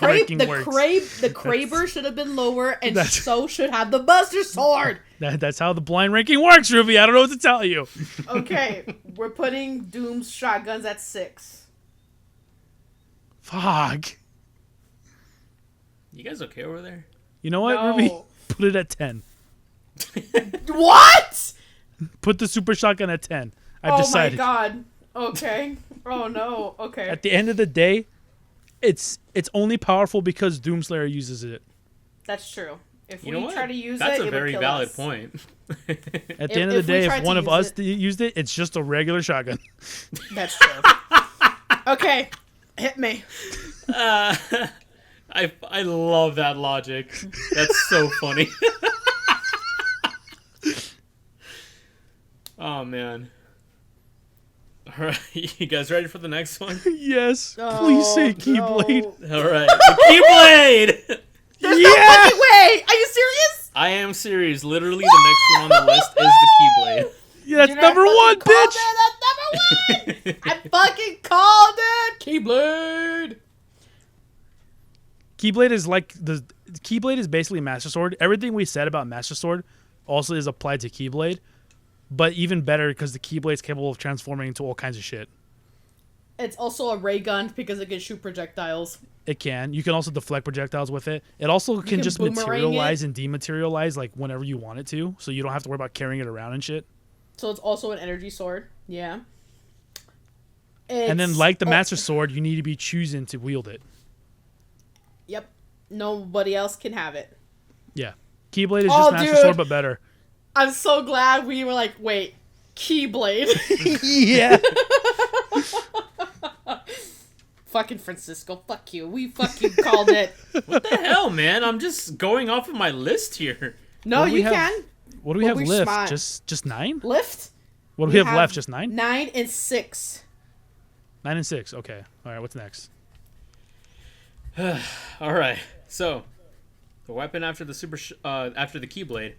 blind ranking works. The Kraber should have been lower, and That's- so should have the Buster Sword. That's how the blind ranking works, Ruby. I don't know what to tell you. Okay, we're putting Doom's shotguns at 6. Fuck. You guys okay over there? You know what, No. Ruby? Put it at 10. What? Put the Super Shotgun at 10. I've Oh decided. my god. Okay. Oh no. Okay. At the end of the day, it's only powerful because Doomslayer uses it. That's true. If You we know what? try to use That's it, a it very would kill valid us. point. At the end of If the we day, tried if to one of use us it- used it, it's just a regular shotgun. That's true. Okay. Hit me. I love that logic. That's so funny. Oh man. All right, you guys ready for the next one? Yes. Please say Oh, Keyblade. no. All right, the Keyblade. There's Yeah! no fucking way. Are you serious? I am serious. Literally, the next one on the list is the Keyblade. Yeah, that's Dude, I number fucking 1, called bitch. it. That's number 1. I fucking called it. Keyblade. Keyblade is like the Keyblade is basically Master Sword. Everything we said about Master Sword also is applied to Keyblade, but even better because the Keyblade is capable of transforming into all kinds of shit. It's also a ray gun because it can shoot projectiles. It can. You can also deflect projectiles with it. It also can can just boomerang materialize it. and dematerialize like whenever you want it to, so you don't have to worry about carrying it around and shit. So it's also an energy sword. Yeah. And then, It's- like the oh, Master Sword, you need to be choosing to wield it. Yep. Nobody else can have it. Yeah. Keyblade is Oh, just Master dude. Sword, but better. I'm so glad we were like, wait, Keyblade. Yeah. Fucking Francisco, fuck you. We fucking called it. What the hell, man? I'm just going off of my list here. No, What do we you have? can. What do we Well, have we're left? smart. Just 9? Lift. What do we have left? Just 9? 9 and 6. 9 and 6. Okay. All right. What's next? All right. So, the weapon after the after the Keyblade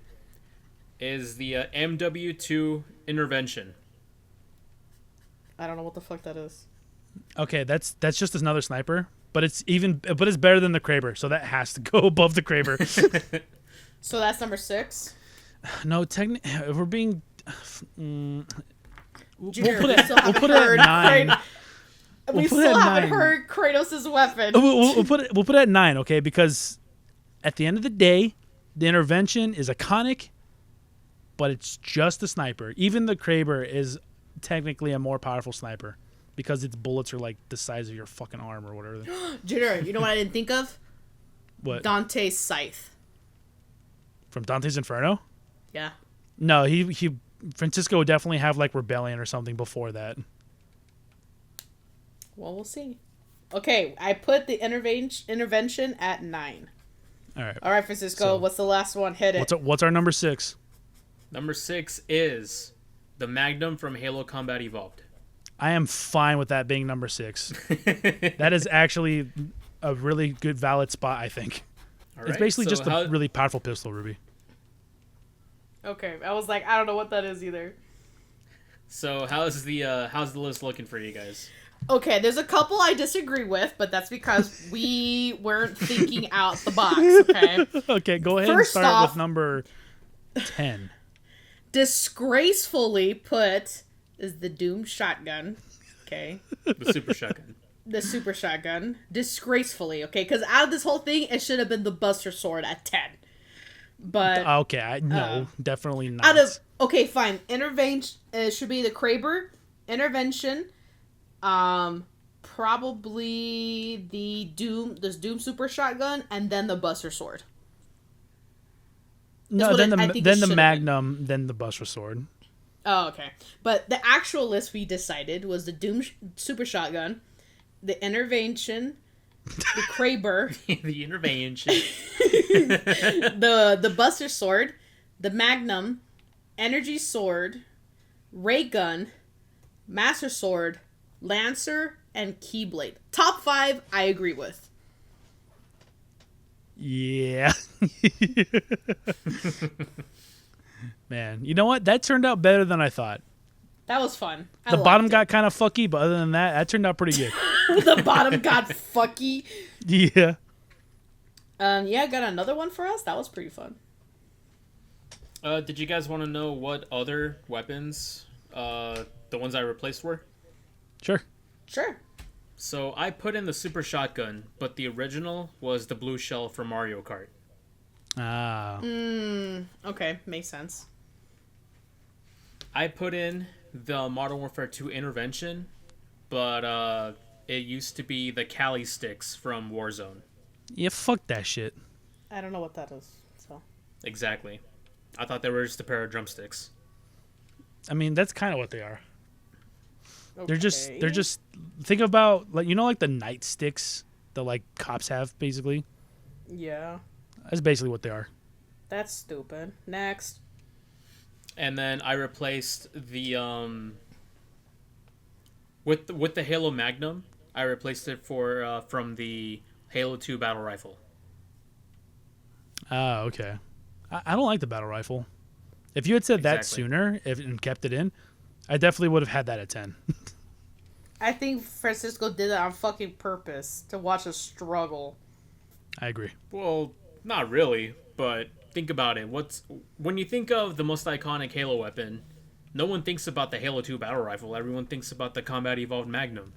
is the MW2 Intervention. I don't know what the fuck that is. Okay, that's just another sniper, but it's better than the Kraber, so that has to go above the Kraber. So that's number 6. No, if we're being, Junior, put we it- still we'll haven't put it at heard 9. We We'll put it still at haven't 9. heard Kratos' weapon. we'll put it at 9, okay? Because at the end of the day, the Intervention is iconic, but it's just a sniper. Even the Kraber is technically a more powerful sniper because its bullets are like the size of your fucking arm or whatever. Junior, you know what I didn't think of? What? Dante's scythe. From Dante's Inferno? Yeah. No, he Francisco would definitely have like Rebellion or something before that. Well, we'll see. Okay, I put the intervention at 9. All right. All right, Francisco, So- what's the last one? Hit it. What's our number 6? Number 6 is the Magnum from Halo Combat Evolved. I am fine with that being number 6. That is actually a really good valid spot, I think. All It's right, basically so just a really powerful pistol, Ruby. Okay, I was like, I don't know what that is either. So how's the list looking for you guys? Okay, there's a couple I disagree with, but that's because we weren't thinking out the box, okay? Okay, go ahead First and start off- with number 10. Disgracefully put is the Doom shotgun, okay? The Super Shotgun. The super shotgun. Disgracefully, okay? Because out of this whole thing, it should have been the Buster Sword at 10. But Okay, no, definitely not. out of okay, fine. Intervention should be the Kraber. Intervention, probably this Doom super shotgun, and then the Buster Sword. no, what then I the think then it the should've Magnum, then the Buster Sword. Oh, okay. But the actual list we decided was the Doom super shotgun, the Intervention, the Kraber, The Intervention. the Buster Sword, the Magnum, Energy Sword, Ray Gun, Master Sword, Lancer, and Keyblade. Top 5, I agree with. Yeah. Man, you know what? That turned out better than I thought. That was fun. I The liked bottom it. got kind of fucky, but other than that, that turned out pretty good. The bottom got fucky. Yeah. Yeah, got another one for us. That was pretty fun. Did you guys want to know what other weapons the ones I replaced were? Sure. Sure. So I put in the Super Shotgun, but the original was the blue shell from Mario Kart. Ah. Okay, makes sense. I put in the Modern Warfare 2 Intervention, but it used to be the Cali sticks from Warzone. Yeah, fuck that shit. I don't know what that is. So Exactly. I thought they were just a pair of drumsticks. I mean, that's kind of what they are. They're okay. just think about like like the nightsticks that like cops have basically. Yeah, That's basically what they are. that's stupid. Next. And then I replaced the with the Halo Magnum. I replaced it from the Halo 2 battle rifle. Ah, okay. I don't like the battle rifle. If you had said that Exactly. sooner and kept it in, I definitely would have had that at 10. I think Francisco did that on fucking purpose to watch us struggle. I agree. Well, not really, but think about it. When you think of the most iconic Halo weapon, no one thinks about the Halo 2 battle rifle. Everyone thinks about the Combat Evolved Magnum.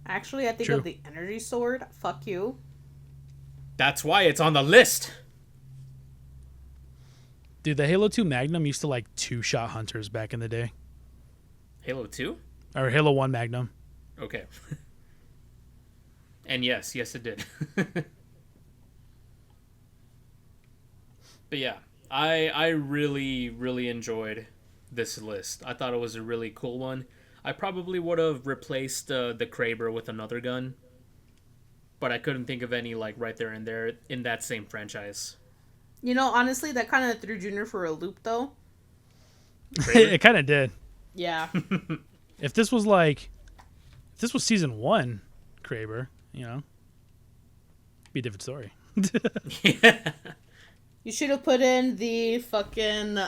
Actually, I think True. of the energy sword. Fuck you. That's why it's on the list. Dude, the Halo 2 Magnum used to like two-shot hunters back in the day. Halo 2? Or Halo 1 Magnum. Okay. And yes, it did. But yeah, I really, really enjoyed this list. I thought it was a really cool one. I probably would have replaced the Kraber with another gun, but I couldn't think of any like right there and there in that same franchise. You know, honestly, that kind of threw Junior for a loop, though. It kind of did. Yeah. If this was season 1 Kraber, Be a different story. Yeah. You should have put in the fucking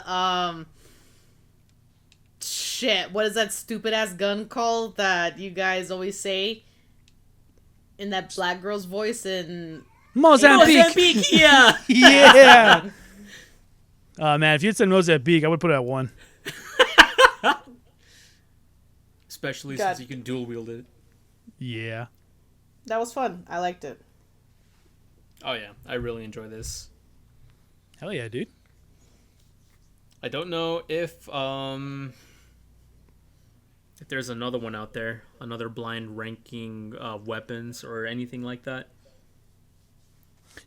shit. What is that stupid ass gun called that you guys always say in that black girl's voice in Mozambique. Yeah. Yeah. Man, if you'd said Mozambique, I would put it at 1. Especially God. since you can dual wield it. Yeah. That was fun. I liked it. Oh yeah, I really enjoy this. Hell yeah, dude. I don't know if there's another one out there, another blind ranking weapons or anything like that.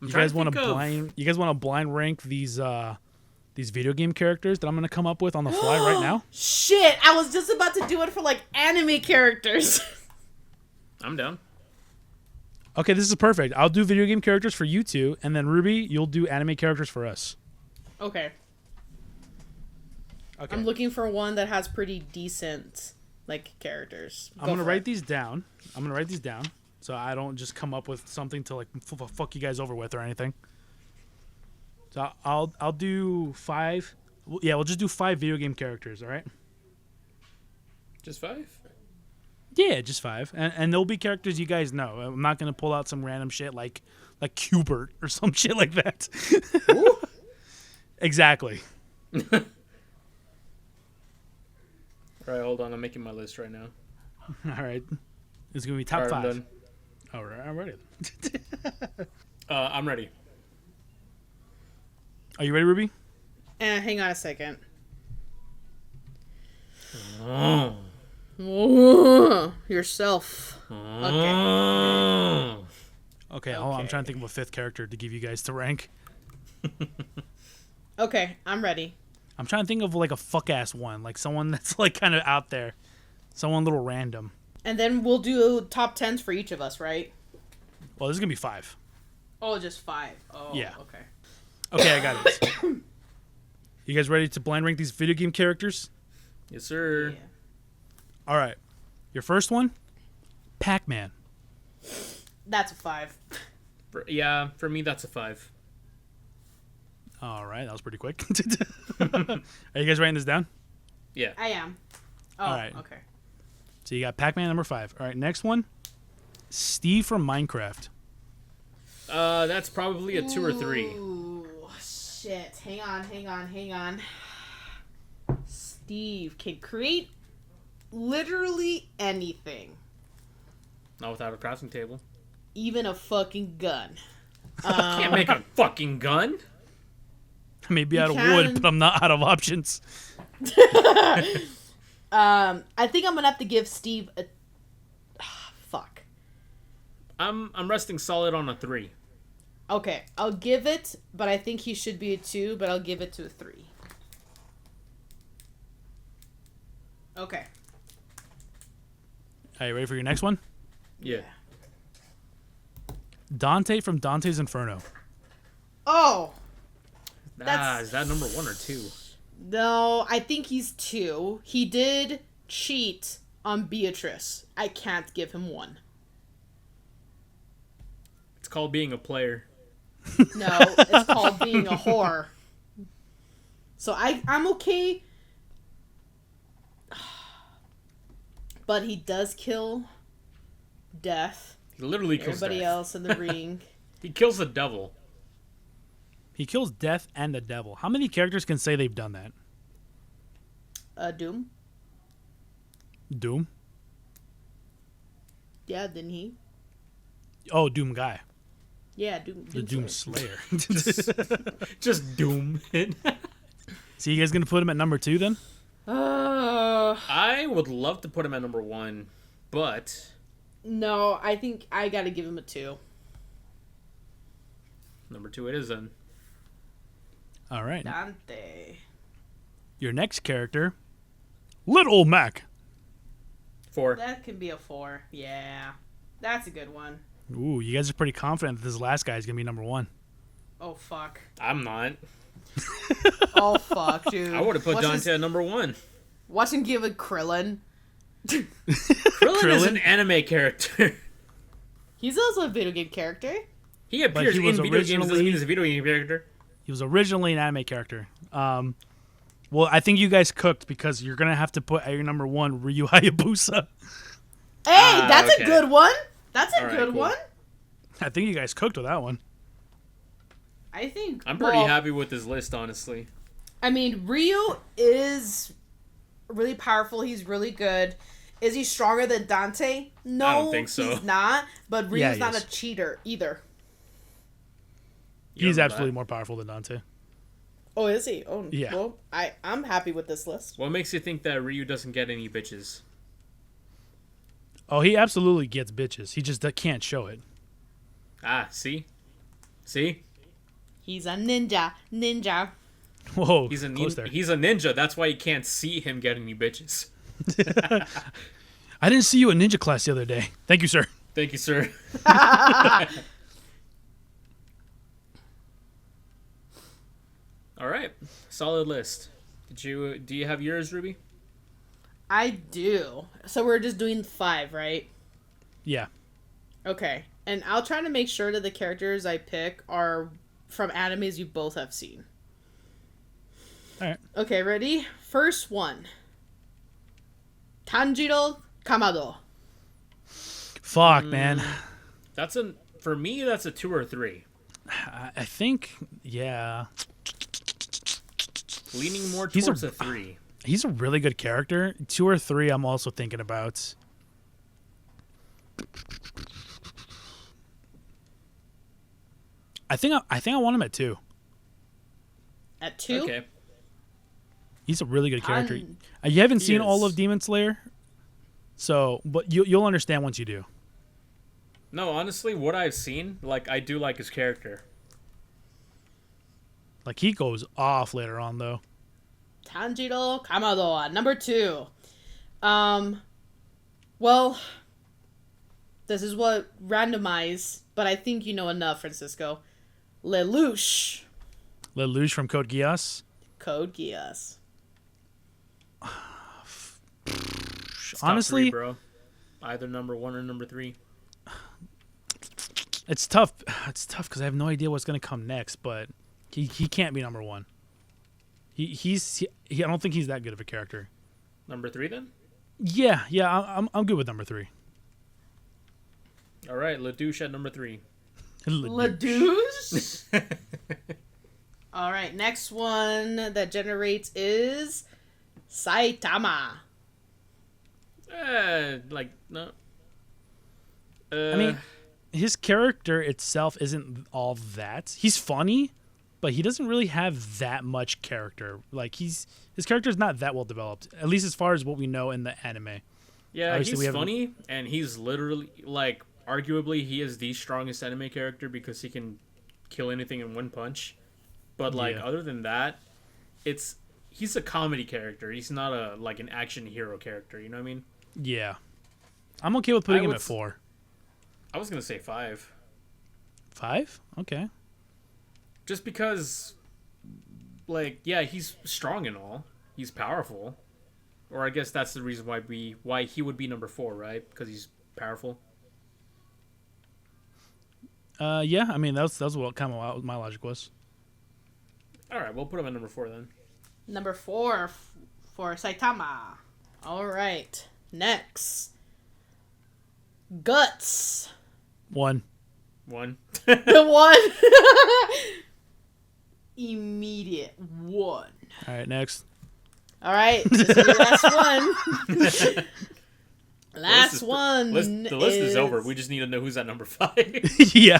You guys want to blind rank these video game characters that I'm gonna come up with on the fly right now? Shit, I was just about to do it for like anime characters. I'm down. Okay, this is perfect. I'll do video game characters for you two, and then Ruby, you'll do anime characters for us. Okay. Okay. I'm looking for one that has pretty decent like characters. I'm gonna write these down. So I don't just come up with something to like fuck you guys over with or anything. So I'll do 5. Yeah, we'll just do 5 video game characters. All right. Just 5? Yeah, just 5, and they'll be characters you guys know. I'm not gonna pull out some random shit like Qbert or some shit like that. Exactly. All right, hold on. I'm making my list right now. All right, it's gonna be top All right, 5. I'm done. All right, I'm ready. I'm ready. Are you ready, Ruby? Hang on a second. Oh. Yourself. Okay. Okay, hold on. I'm trying to think of a 5th character to give you guys to rank. Okay, I'm ready. I'm trying to think of like a fuck ass one, like someone that's like kind of out there, someone a little random. And then we'll do top 10s for each of us, right? Well, this is gonna be 5. Oh, just 5. Oh, Yeah. Okay. Okay, I got it. You guys ready to blind rank these video game characters? Yes, sir. Yeah. All right. Your first one, Pac-Man. That's a 5. For me, that's a 5. All right, that was pretty quick. Are you guys writing this down? Yeah. I am. Oh, All right. okay. So you got Pac-Man number 5. All right, next one, Steve from Minecraft. That's probably a 2 or 3. Ooh, shit. Hang on. Steve can create literally anything. Not without a crafting table. Even a fucking gun. Can't make a fucking gun. Maybe out of can. wood, but I'm not out of options. I think I'm gonna have to give Steve a... fuck. I'm resting solid on a 3. Okay, I'll give it, but I think he should be a 2, but I'll give it to a 3. Okay. Are you ready for your next one? Yeah. Dante from Dante's Inferno. Oh! Is that number 1 or 2? No, I think he's 2. He did cheat on Beatrice. I can't give him 1. It's called being a player. No, it's called being a whore. So I'm okay. But he does kill Death. He literally kills Everybody Death. else in the ring. He kills the devil. He kills Death and the Devil. How many characters can say they've done that? Doom. Doom? Yeah, didn't he? Oh, Doom guy. Yeah, Doom. The Doom Slayer. Just doom it. So you guys gonna put him at number 2 then? I would love to put him at number 1, but No, I think I gotta give him a 2. number 2 it is then. All right. Dante. Your next character, Little Mac. 4. That can be a 4. Yeah. That's a good one. Ooh, you guys are pretty confident that this last guy is gonna be number 1. Oh, fuck. I'm not. Oh, fuck, dude. I would have put Watch Dante this- at number 1. Watch him give it Krillin. Krillin is an anime character. He's also a video game character. He appears he in was video games. Doesn't originally- mean he's a video game character. He was originally an anime character. Well, I think you guys cooked because you're gonna have to put at your number one Ryu Hayabusa. Hey, that's okay. a good one. That's a All right, good cool. one. I think you guys cooked with that one. I think I'm pretty well, happy with this list, honestly. I mean, Ryu is really powerful. He's really good. Is he stronger than Dante? No, I don't think so. He's not. But Ryu's Yeah, he not is. a cheater either. You He's don't know absolutely that. more powerful than Dante. Oh, is he? Oh, Yeah. Well, I'm happy with this list. What makes you think that Ryu doesn't get any bitches? Oh, he absolutely gets bitches. He just can't show it. Ah, see? See? He's a ninja. Ninja. Whoa, He's a close there. he's a ninja. That's why you can't see him get any bitches. I didn't see you in ninja class the other day. Thank you, sir. Thank you, sir. All right, solid list. Do you have yours, Ruby? I do. So we're just doing 5, right? Yeah. Okay. And I'll try to make sure that the characters I pick are from animes you both have seen. All right. Okay, ready? First one. Tanjiro Kamado. Fuck, man. For me. That's a 2 or 3. I think, yeah. Leaning more He's towards a 3. He's a really good character. 2 or 3, I'm also thinking about. I think I want him at 2. At 2? Okay. He's a really good character. Tan- You haven't He seen all is. of Demon Slayer, so but you'll understand once you do. No, honestly, what I've seen, like, I do like his character. Like he goes off later on though. Tanjiro Kamado at number 2. Well, this is what randomized, but I think you know enough, Francisco. Lelouch. Lelouch from Code Geass. Code Geass. It's top Honestly, 3, bro. Either number 1 or number 3. it's tough. It's tough because I have no idea what's gonna come next. But he can't be number 1. I don't think he's that good of a character. Number 3, then? Yeah. I'm good with number 3. All right, Ledouche at number 3. Lelouch. All right, next one that generates is Saitama. No. I mean, his character itself isn't all that. He's funny, but he doesn't really have that much character. Like his character's not that well developed, at least as far as what we know in the anime. yeah, obviously we he's haven't- funny, and he's literally, like, arguably, he is the strongest anime character because he can kill anything in one punch. But, like, Yeah. other than that, he's a comedy character. He's not an action hero character, you know what I mean? Yeah, I'm okay with putting I him would at s- 4. I was going to say 5. 5? Okay. Just because, like, yeah, he's strong and all. He's powerful. Or I guess that's the reason why he would be number 4, right? Because he's powerful. Yeah. I mean, that's what kind of what my logic was. All right, we'll put him at number 4 then. Number 4 for Saitama. All right, next. Guts. 1. 1. The one. Immediate 1. All right. Next. All right, this is your last one. Last one. The list is over. We just need to know who's at number 5. Yeah.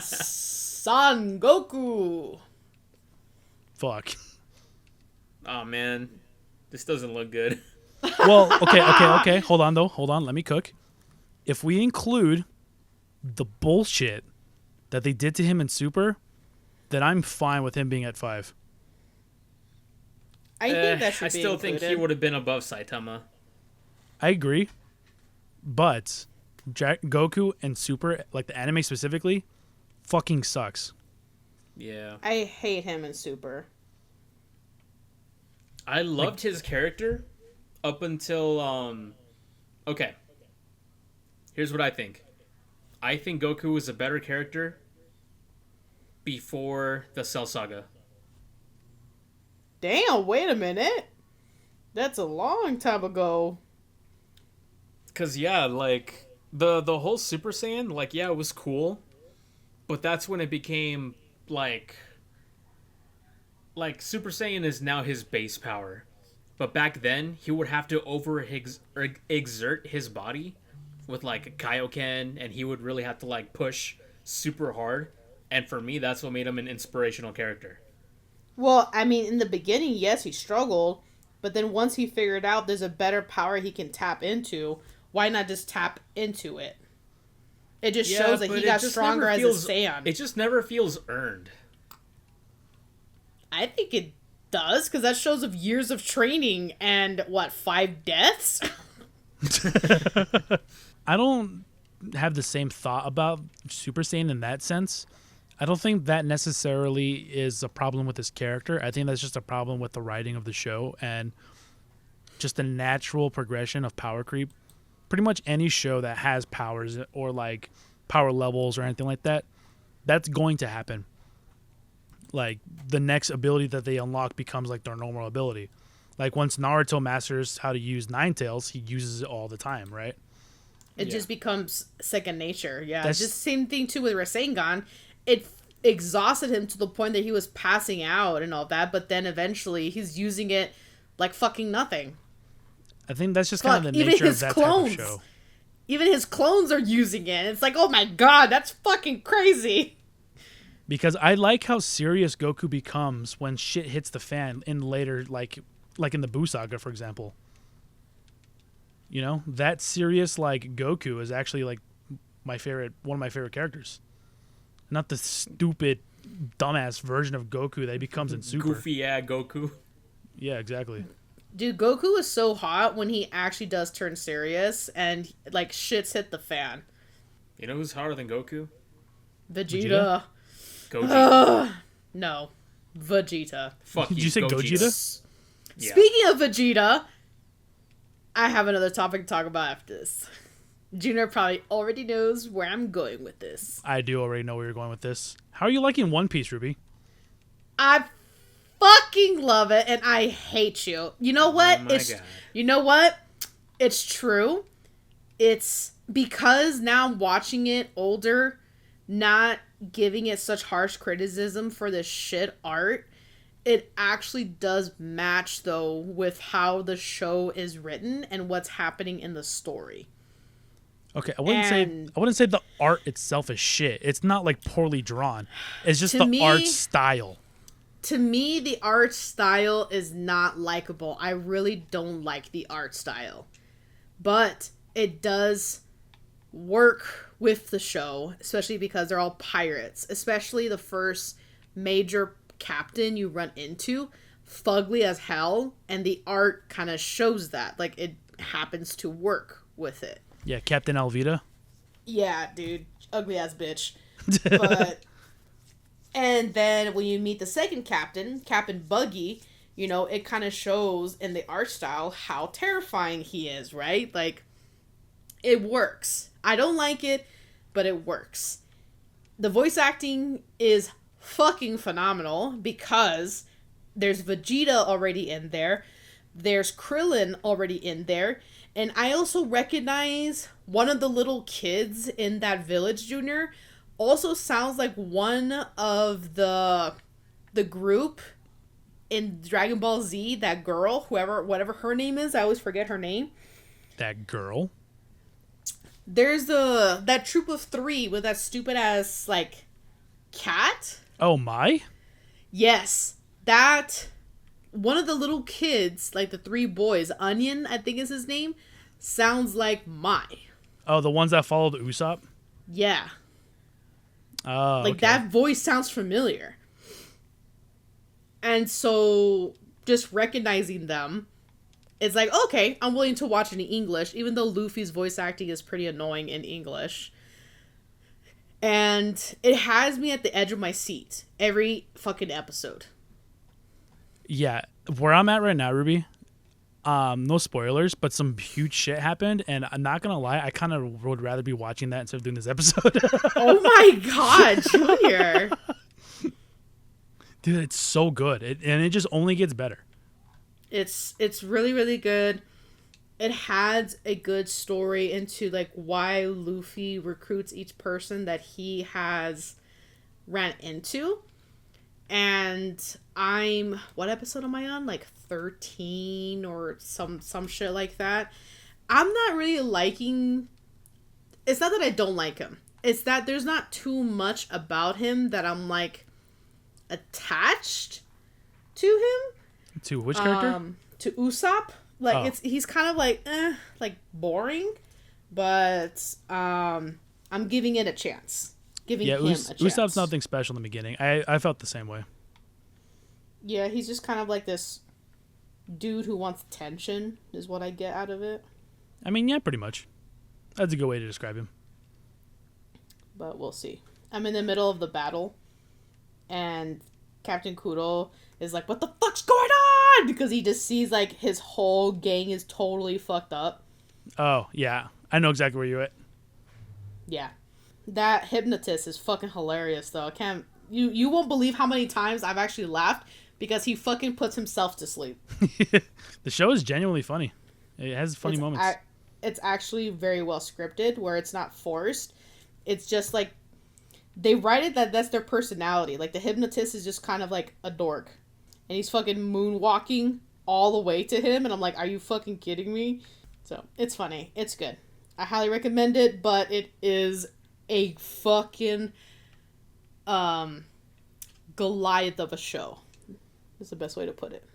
Son Goku. Fuck. Oh man, this doesn't look good. Well, okay. Hold on, though. Hold on. Let me cook. If we include the bullshit that they did to him in Super, then I'm fine with him being at 5. I think that should I be still think he included. would have been above Saitama. I agree. But Goku and Super, like the anime specifically, fucking sucks. Yeah, I hate him in Super. I loved his character up until okay. Here's what I think. I think Goku was a better character before the Cell Saga. Damn, wait a minute. That's a long time ago. Cause yeah, like the whole Super Saiyan, like yeah, it was cool, but that's when it became like Super Saiyan is now his base power, but back then he would have to exert his body with like Kaioken, and he would really have to like push super hard. And for me, that's what made him an inspirational character. Well, I mean, in the beginning, yes, he struggled, but then once he figured out there's a better power he can tap into, why not just tap into it? It just shows that he got stronger as a Saiyan. It just never feels earned. I think it does, because that shows of years of training and, 5 deaths? I don't have the same thought about Super Saiyan in that sense. I don't think that necessarily is a problem with his character. I think that's just a problem with the writing of the show and just the natural progression of power creep. Pretty much any show that has powers or like power levels or anything like that, that's going to happen. Like the next ability that they unlock becomes like their normal ability. Like once Naruto masters how to use Nine Tails, he uses it all the time, right? It just becomes second nature. Yeah, it's just same thing too with Rasengan. It exhausted him to the point that he was passing out and all that, but then eventually he's using it like fucking nothing. I think that's just kind of the nature of that type of show. Even his clones are using it. It's like, oh my god, that's fucking crazy. Because I like how serious Goku becomes when shit hits the fan in later, like in the Buu Saga, for example. You know, that serious like Goku is actually like one of my favorite characters. Not the stupid, dumbass version of Goku that he becomes in Super. Goofy Goku. Yeah, exactly. Dude, Goku is so hot when he actually does turn serious and like shit's hit the fan. You know who's hotter than Goku? Vegeta. Gogeta. No. Vegeta. Fuck you. Did you say Gogeta? Yeah. Speaking of Vegeta, I have another topic to talk about after this. Junior probably already knows where I'm going with this. I do already know where you're going with this. How are you liking One Piece, Ruby? I fucking love it, and I hate you. You know what? Oh my God. You know what? It's true. It's because now I'm watching it older, not giving it such harsh criticism for the shit art. It actually does match, though, with how the show is written and what's happening in the story. Okay, I wouldn't say the art itself is shit. It's not like poorly drawn. It's just art style. To me, the art style is not likable. I really don't like the art style. But it does work with the show, especially because they're all pirates. Especially the first major captain you run into, fugly as hell, and the art kind of shows that. Like, it happens to work with it. Yeah, Captain Alvida. Yeah, dude. Ugly ass bitch. But... And then when you meet the second captain, Captain Buggy, you know, it kind of shows in the art style how terrifying he is, right? Like, it works. I don't like it, but it works. The voice acting is fucking phenomenal because there's Vegeta already in there. There's Krillin already in there. And I also recognize one of the little kids in that village, Junior, also sounds like one of the group in Dragon Ball Z, that girl, whatever her name is. I always forget her name. That girl? There's that troop of 3 with that stupid ass, like, cat. Oh, my? Yes. That, one of the little kids, like the 3 boys, Onion, I think is his name, sounds like Mai. Oh, the ones that followed Usopp? Yeah. Oh, like, okay. that voice sounds familiar. And so, just recognizing them, it's like, okay, I'm willing to watch it in English, even though Luffy's voice acting is pretty annoying in English. And it has me at the edge of my seat every fucking episode. Yeah, where I'm at right now, Ruby, no spoilers, but some huge shit happened, and I'm not gonna lie, I kind of would rather be watching that instead of doing this episode. Oh my god, Junior. Dude, it's so good. And it just only gets better. It's really, really good. It has a good story into like why Luffy recruits each person that he has ran into. And what episode am I on? Like 13 or some shit like that. I'm not really liking. It's not that I don't like him. It's that there's not too much about him that I'm like attached to him. To which character? To Usopp. Like he's kind of like boring, but I'm giving it a chance. Giving him a chance. Usopp's nothing special in the beginning. I felt the same way. Yeah, he's just kind of like this dude who wants attention, is what I get out of it. I mean, yeah, pretty much. That's a good way to describe him. But we'll see. I'm in the middle of the battle, and Captain Kudo is like, what the fuck's going on? Because he just sees, like, his whole gang is totally fucked up. Oh, yeah. I know exactly where you're at. Yeah. That hypnotist is fucking hilarious, though. I can't... You won't believe how many times I've actually laughed because he fucking puts himself to sleep. The show is genuinely funny. It has funny moments. It's actually very well scripted, where it's not forced. It's just, like... They write it that's their personality. Like, the hypnotist is just kind of, like, a dork. And he's fucking moonwalking all the way to him. And I'm like, are you fucking kidding me? So, it's funny. It's good. I highly recommend it, but it is a fucking Goliath of a show. Is the best way to put it.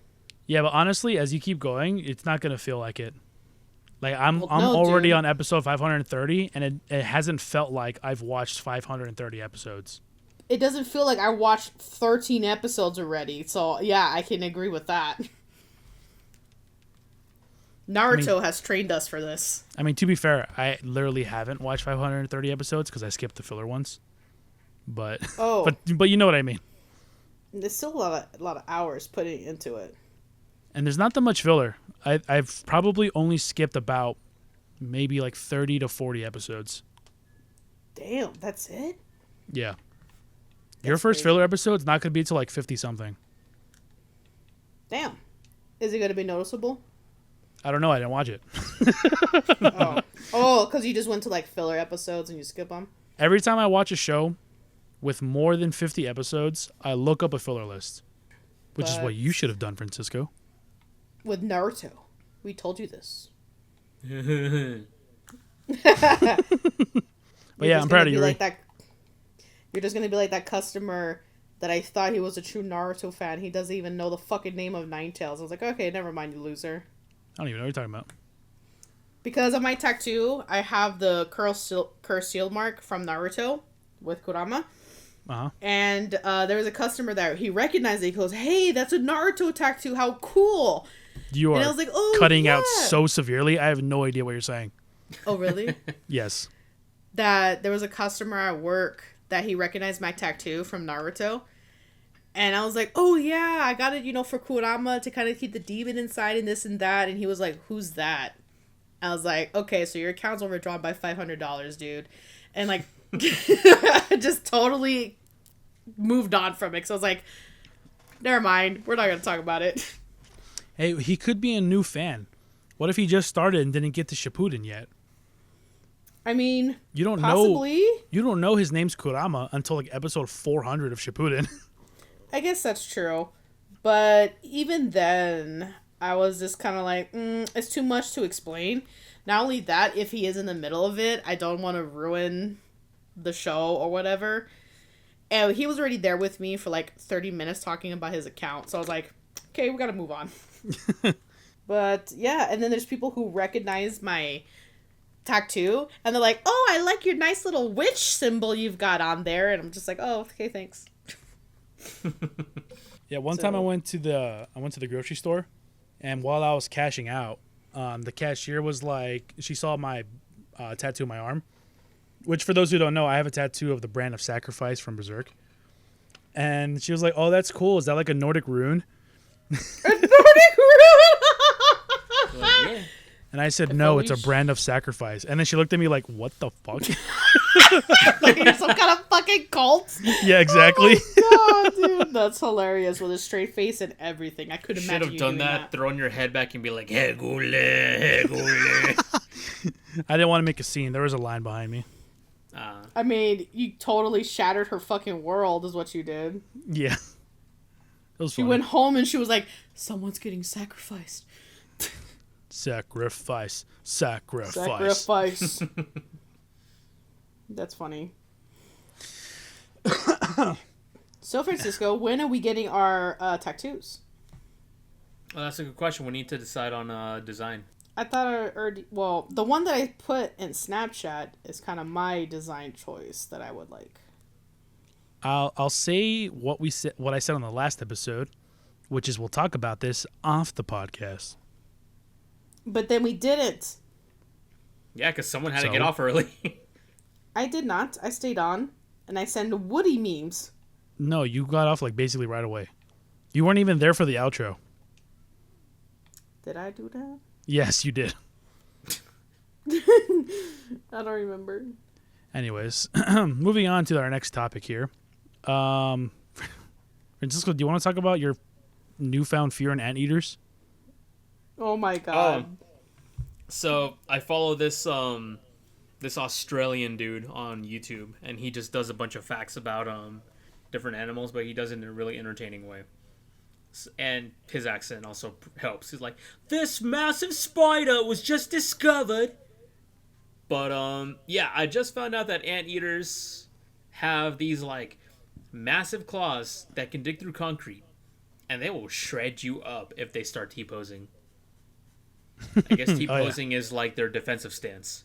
Yeah, but honestly, as you keep going, it's not going to feel like it. Like, I'm already on episode 530, and it hasn't felt like I've watched 530 episodes. It doesn't feel like I watched 13 episodes already. So, yeah, I can agree with that. Naruto has trained us for this. I mean, to be fair, I literally haven't watched 530 episodes because I skipped the filler ones. But but you know what I mean. There's still a lot of hours putting into it. And there's not that much filler. I've probably only skipped about maybe like 30 to 40 episodes. Damn, that's it? Yeah. Your first filler episode's not going to be until like 50-something. Damn. Is it going to be noticeable? I don't know. I didn't watch it. Oh, because you just went to like filler episodes and you skip them? Every time I watch a show with more than 50 episodes, I look up a filler list. Which is what you should have done, Francisco. With Naruto. We told you this. But yeah, I'm proud of you. You're just going to be like that customer that I thought he was a true Naruto fan. He doesn't even know the fucking name of Ninetales. I was like, okay, never mind, you loser. I don't even know what you're talking about. Because of my tattoo, I have the curse shield mark from Naruto with Kurama. Uh-huh. And there was a customer that he recognized it. He goes, hey, that's a Naruto tattoo. How cool. You are I was like, cutting out so severely. I have no idea what you're saying. Oh, really? Yes. That there was a customer at work that he recognized my tattoo from Naruto. And I was like, oh, yeah, I got it, for Kurama to kind of keep the demon inside and this and that. And he was like, who's that? I was like, okay, so your account's overdrawn by $500, dude. And, like, just totally moved on from it. So I was like, never mind. We're not going to talk about it. Hey, he could be a new fan. What if he just started and didn't get to Shippuden yet? I mean, you don't possibly. You don't know his name's Kurama until like episode 400 of Shippuden. I guess that's true. But even then, I was just kind of like, it's too much to explain. Not only that, if he is in the middle of it, I don't want to ruin the show or whatever. And he was already there with me for like 30 minutes talking about his account. So I was like, okay, we got to move on. But yeah, and then there's people who recognize my tattoo and they're like, oh, I like your nice little witch symbol you've got on there. And I'm just like, oh, okay, thanks. Yeah, one time I went to the grocery store, and while I was cashing out, the cashier was like, she saw my tattoo on my arm, which for those who don't know, I have a tattoo of the brand of Sacrifice from Berserk. And she was like, oh, that's cool. Is that like a Nordic rune? A Nordic rune? Well, yeah. And I said, If no, only it's a brand of sacrifice. And then she looked at me like, what the fuck? Like you're some kind of fucking cult. Yeah, exactly. Oh my god, dude, that's hilarious with a straight face and everything. I could Should imagine have you done doing that, thrown your head back and be like, hey, gule, hey, gule. I didn't want to make a scene. There was a line behind me. I mean, you totally shattered her fucking world, is what you did. Yeah. It was She funny. went home and she was like, "Someone's getting sacrificed." Sacrifice. Sacrifice. That's funny. So, Francisco, when are we getting our tattoos? Well, that's a good question. We need to decide on design. I thought I already. Well, the one that I put in Snapchat is kind of my design choice that I would like. I'll say what I said on the last episode, which is we'll talk about this off the podcast. But then we didn't. Yeah, because someone had to So? get off early. I did not. I stayed on, and I send Woody memes. No, you got off like basically right away. You weren't even there for the outro. Did I do that? Yes, you did. I don't remember. Anyways, moving on to our next topic here. Francisco, do you want to talk about your newfound fear in anteaters? Oh my god. So I follow this this Australian dude on YouTube, and he just does a bunch of facts about different animals, but he does it in a really entertaining way. And his accent also helps. He's like, "This massive spider was just discovered." But yeah, I just found out that anteaters have these like massive claws that can dig through concrete, and they will shred you up if they start T-posing. I guess T-posing is like their defensive stance.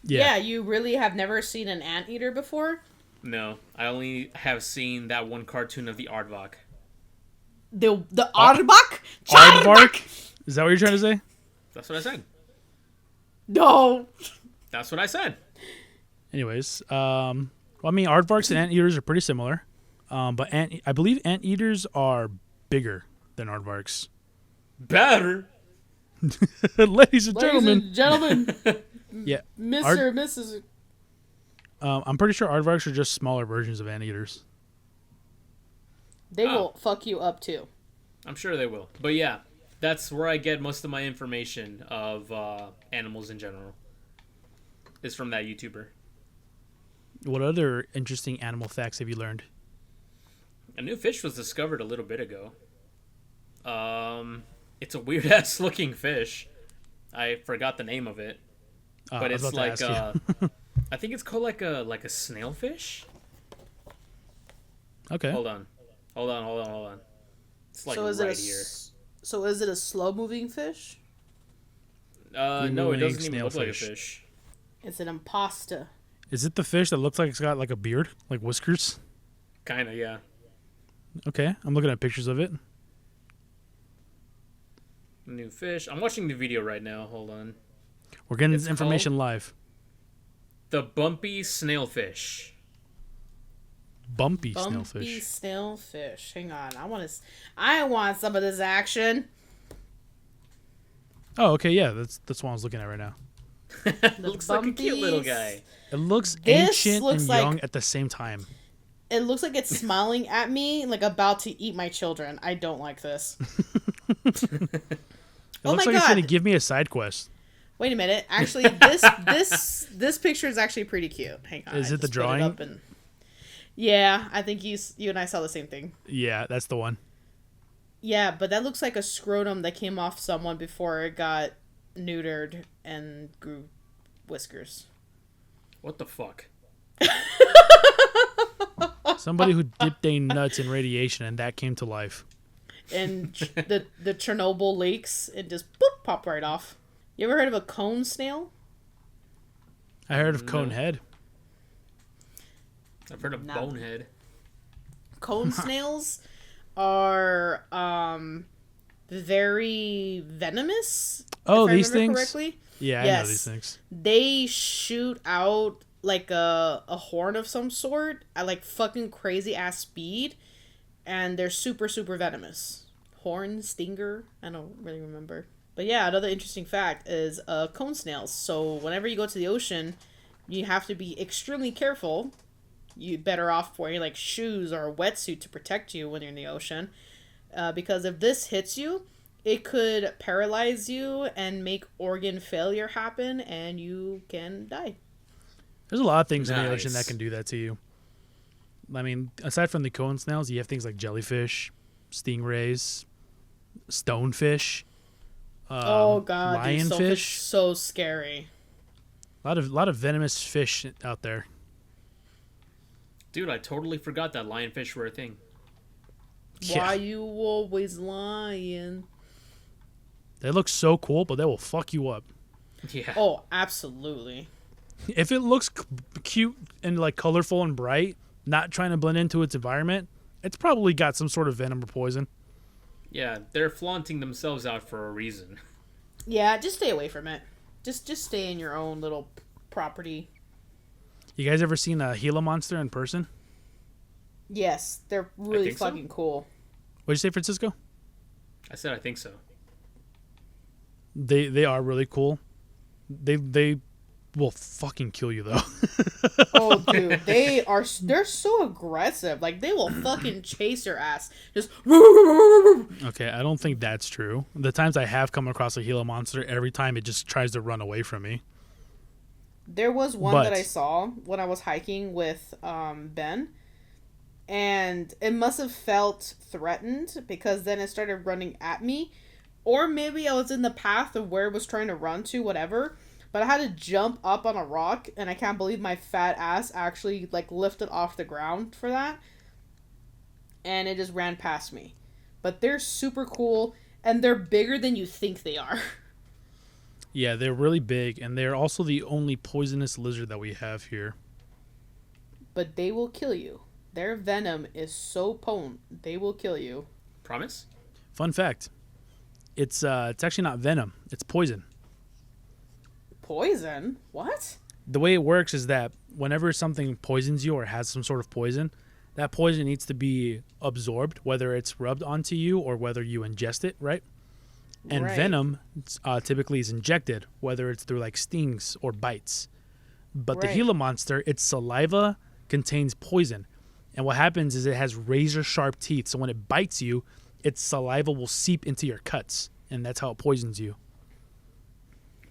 Yeah, you really have never seen an anteater before? No, I only have seen that one cartoon of the Aardvark. The Aardvark? Aardvark? Is that what you're trying to say? That's what I said. No. That's what I said. Anyways, well, I mean, aardvarks and anteaters are pretty similar, but I believe anteaters are bigger than aardvarks. Better. Ladies and Ladies gentlemen, and gentlemen, yeah, Mr. and Mrs. I'm pretty sure aardvarks are just smaller versions of anteaters. They will fuck you up too. I'm sure they will. But yeah, that's where I get most of my information of animals in general. Is from that YouTuber. What other interesting animal facts have you learned? A new fish was discovered a little bit ago. It's a weird ass looking fish. I forgot the name of it, but it's like I think it's called like a snailfish. Okay. Hold on. It's like So is right it here. So is it a slow moving fish? No, it Moving doesn't even look like a snailfish. fish. It's an impasta. Is it the fish that looks like it's got like a beard, like whiskers? Kinda, yeah. Okay, I'm looking at pictures of it. New fish. I'm watching the video right now. Hold on. We're getting It's this information live. The bumpy snailfish. Bumpy Bumpy snailfish. snailfish. Hang on. I want some of this action. Oh, okay, yeah, that's what I was looking at right now. Looks like a cute little guy. It looks This ancient looks and like- young at the same time. It looks like it's smiling at me, like about to eat my children. I don't like this. It Oh looks my like it's gonna God. give me a side quest. Wait a minute. Actually, this picture is actually pretty cute. Hang on. Is I it the just put drawing? up and... Yeah, I think you and I saw the same thing. Yeah, that's the one. Yeah, but that looks like a scrotum that came off someone before it got neutered and grew whiskers. What the fuck? Somebody who dipped their nuts in radiation and that came to life. And the Chernobyl lakes, it just boop, pop right off. You ever heard of a cone snail? I heard of Conehead. I've heard of No. bonehead. Cone snails are very venomous. Oh, if I these remember things? correctly. Yeah, I Yes. know these things. They shoot out like a horn of some sort at like fucking crazy ass speed, and they're super venomous. Horn, stinger, I don't really remember, But yeah, another interesting fact is cone snails. So whenever you go to the ocean, you have to be extremely careful. You better off wearing like shoes or a wetsuit to protect you when you're in the ocean, because if this hits you, it could paralyze you and make organ failure happen, and you can die. There's a lot of things in the Nice. ocean that can do that to you. I mean, aside from the cone snails, you have things like jellyfish, stingrays, stonefish, Oh god, dude, lionfish. stonefish so scary. A lot of venomous fish out there. Dude, I totally forgot that lionfish were a thing. Why you always lying? They look so cool, but they will fuck you up. Yeah. Oh, absolutely. If it looks cute and like colorful and bright, not trying to blend into its environment, it's probably got some sort of venom or poison. Yeah, they're flaunting themselves out for a reason. Yeah, just stay away from it. Just stay in your own little property. You guys ever seen a Gila monster in person? Yes, they're really think so. fucking cool. What'd you say, Francisco? I said I think so. They are really cool. They will fucking kill you though. Oh, dude, they're so aggressive. Like they will fucking chase your ass. Just Okay, I don't think that's true. The times I have come across a Gila monster, every time it just tries to run away from me. There was one But- that I saw when I was hiking with Ben, and it must have felt threatened because then it started running at me, or maybe I was in the path of where it was trying to run to, whatever. But I had to jump up on a rock, and I can't believe my fat ass actually like lifted off the ground for that, and it just ran past me. But they're super cool, and they're bigger than you think they are. Yeah, they're really big, and they're also the only poisonous lizard that we have here. But they will kill you. Their venom is so potent, they will kill you. Promise? Fun fact: it's actually not venom; it's poison. Poison? What? The way it works is that whenever something poisons you or has some sort of poison, that poison needs to be absorbed, whether it's rubbed onto you or whether you ingest it, right? And Right. venom typically is injected, whether it's through like stings or bites. But the Right. Gila monster, its saliva contains poison. And what happens is it has razor sharp teeth. So when it bites you, its saliva will seep into your cuts. And that's how it poisons you.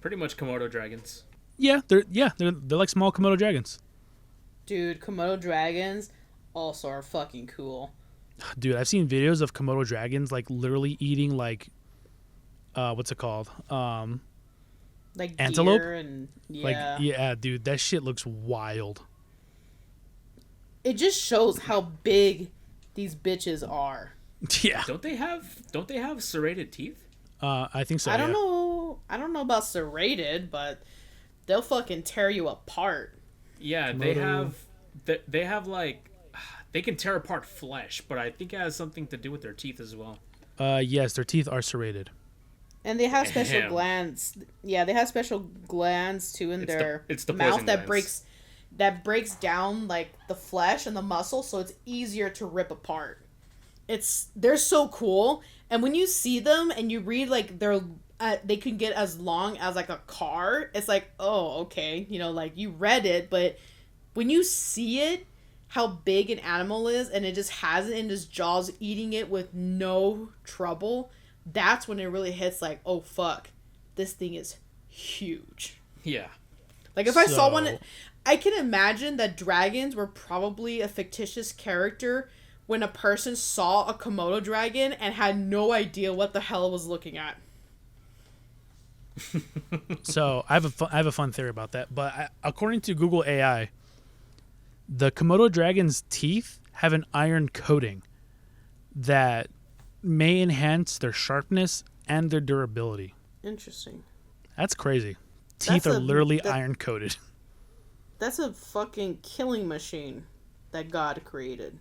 Pretty much Komodo dragons. They're like small Komodo dragons. Dude, Komodo dragons also are fucking cool. Dude, I've seen videos of Komodo dragons like literally eating like what's it called? Like Antelope? deer and Like yeah, dude, that shit looks wild. It just shows how big these bitches are. Yeah. Don't they have serrated teeth? I think so. I don't yeah. know. I don't know about serrated, but they'll fucking tear you apart. Yeah, Komodo. they have like they can tear apart flesh, but I think it has something to do with their teeth as well. Yes, their teeth are serrated. And they have special Damn. glands. Yeah, they have special glands too in their it's the mouth poison that glands. breaks down like the flesh and the muscle, so it's easier to rip apart. They're so cool, and when you see them and you read like they can get as long as like a car. It's like, oh, okay, like you read it, but when you see it, how big an animal is, and it just has it in its jaws, eating it with no trouble. That's when it really hits like, oh fuck, this thing is huge. Yeah. Like if I saw So- one, I can imagine that dragons were probably a fictitious character when a person saw a Komodo dragon and had no idea what the hell it was looking at. So I have a fun theory about that. But according to Google AI, the Komodo dragon's teeth have an iron coating that may enhance their sharpness and their durability. Interesting. That's crazy. Teeth That's are literally that- iron coated. That's a fucking killing machine that God created.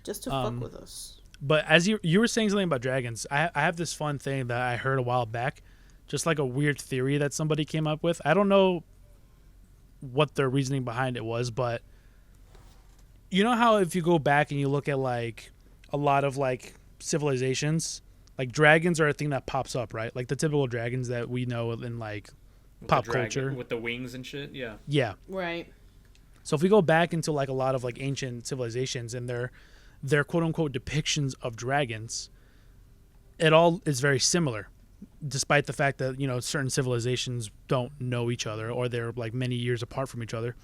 Just to fuck with us. But as you were saying something about dragons, I have this fun thing that I heard a while back, just like a weird theory that somebody came up with. I don't know what their reasoning behind it was, but you know how if you go back and you look at like a lot of like civilizations, like dragons are a thing that pops up, right? Like the typical dragons that we know in like With pop the dragon- culture. with the wings and shit. Yeah. Yeah. Right. So if we go back into like a lot of like ancient civilizations and their quote unquote depictions of dragons, it all is very similar, despite the fact that, you know, certain civilizations don't know each other or they're like many years apart from each other.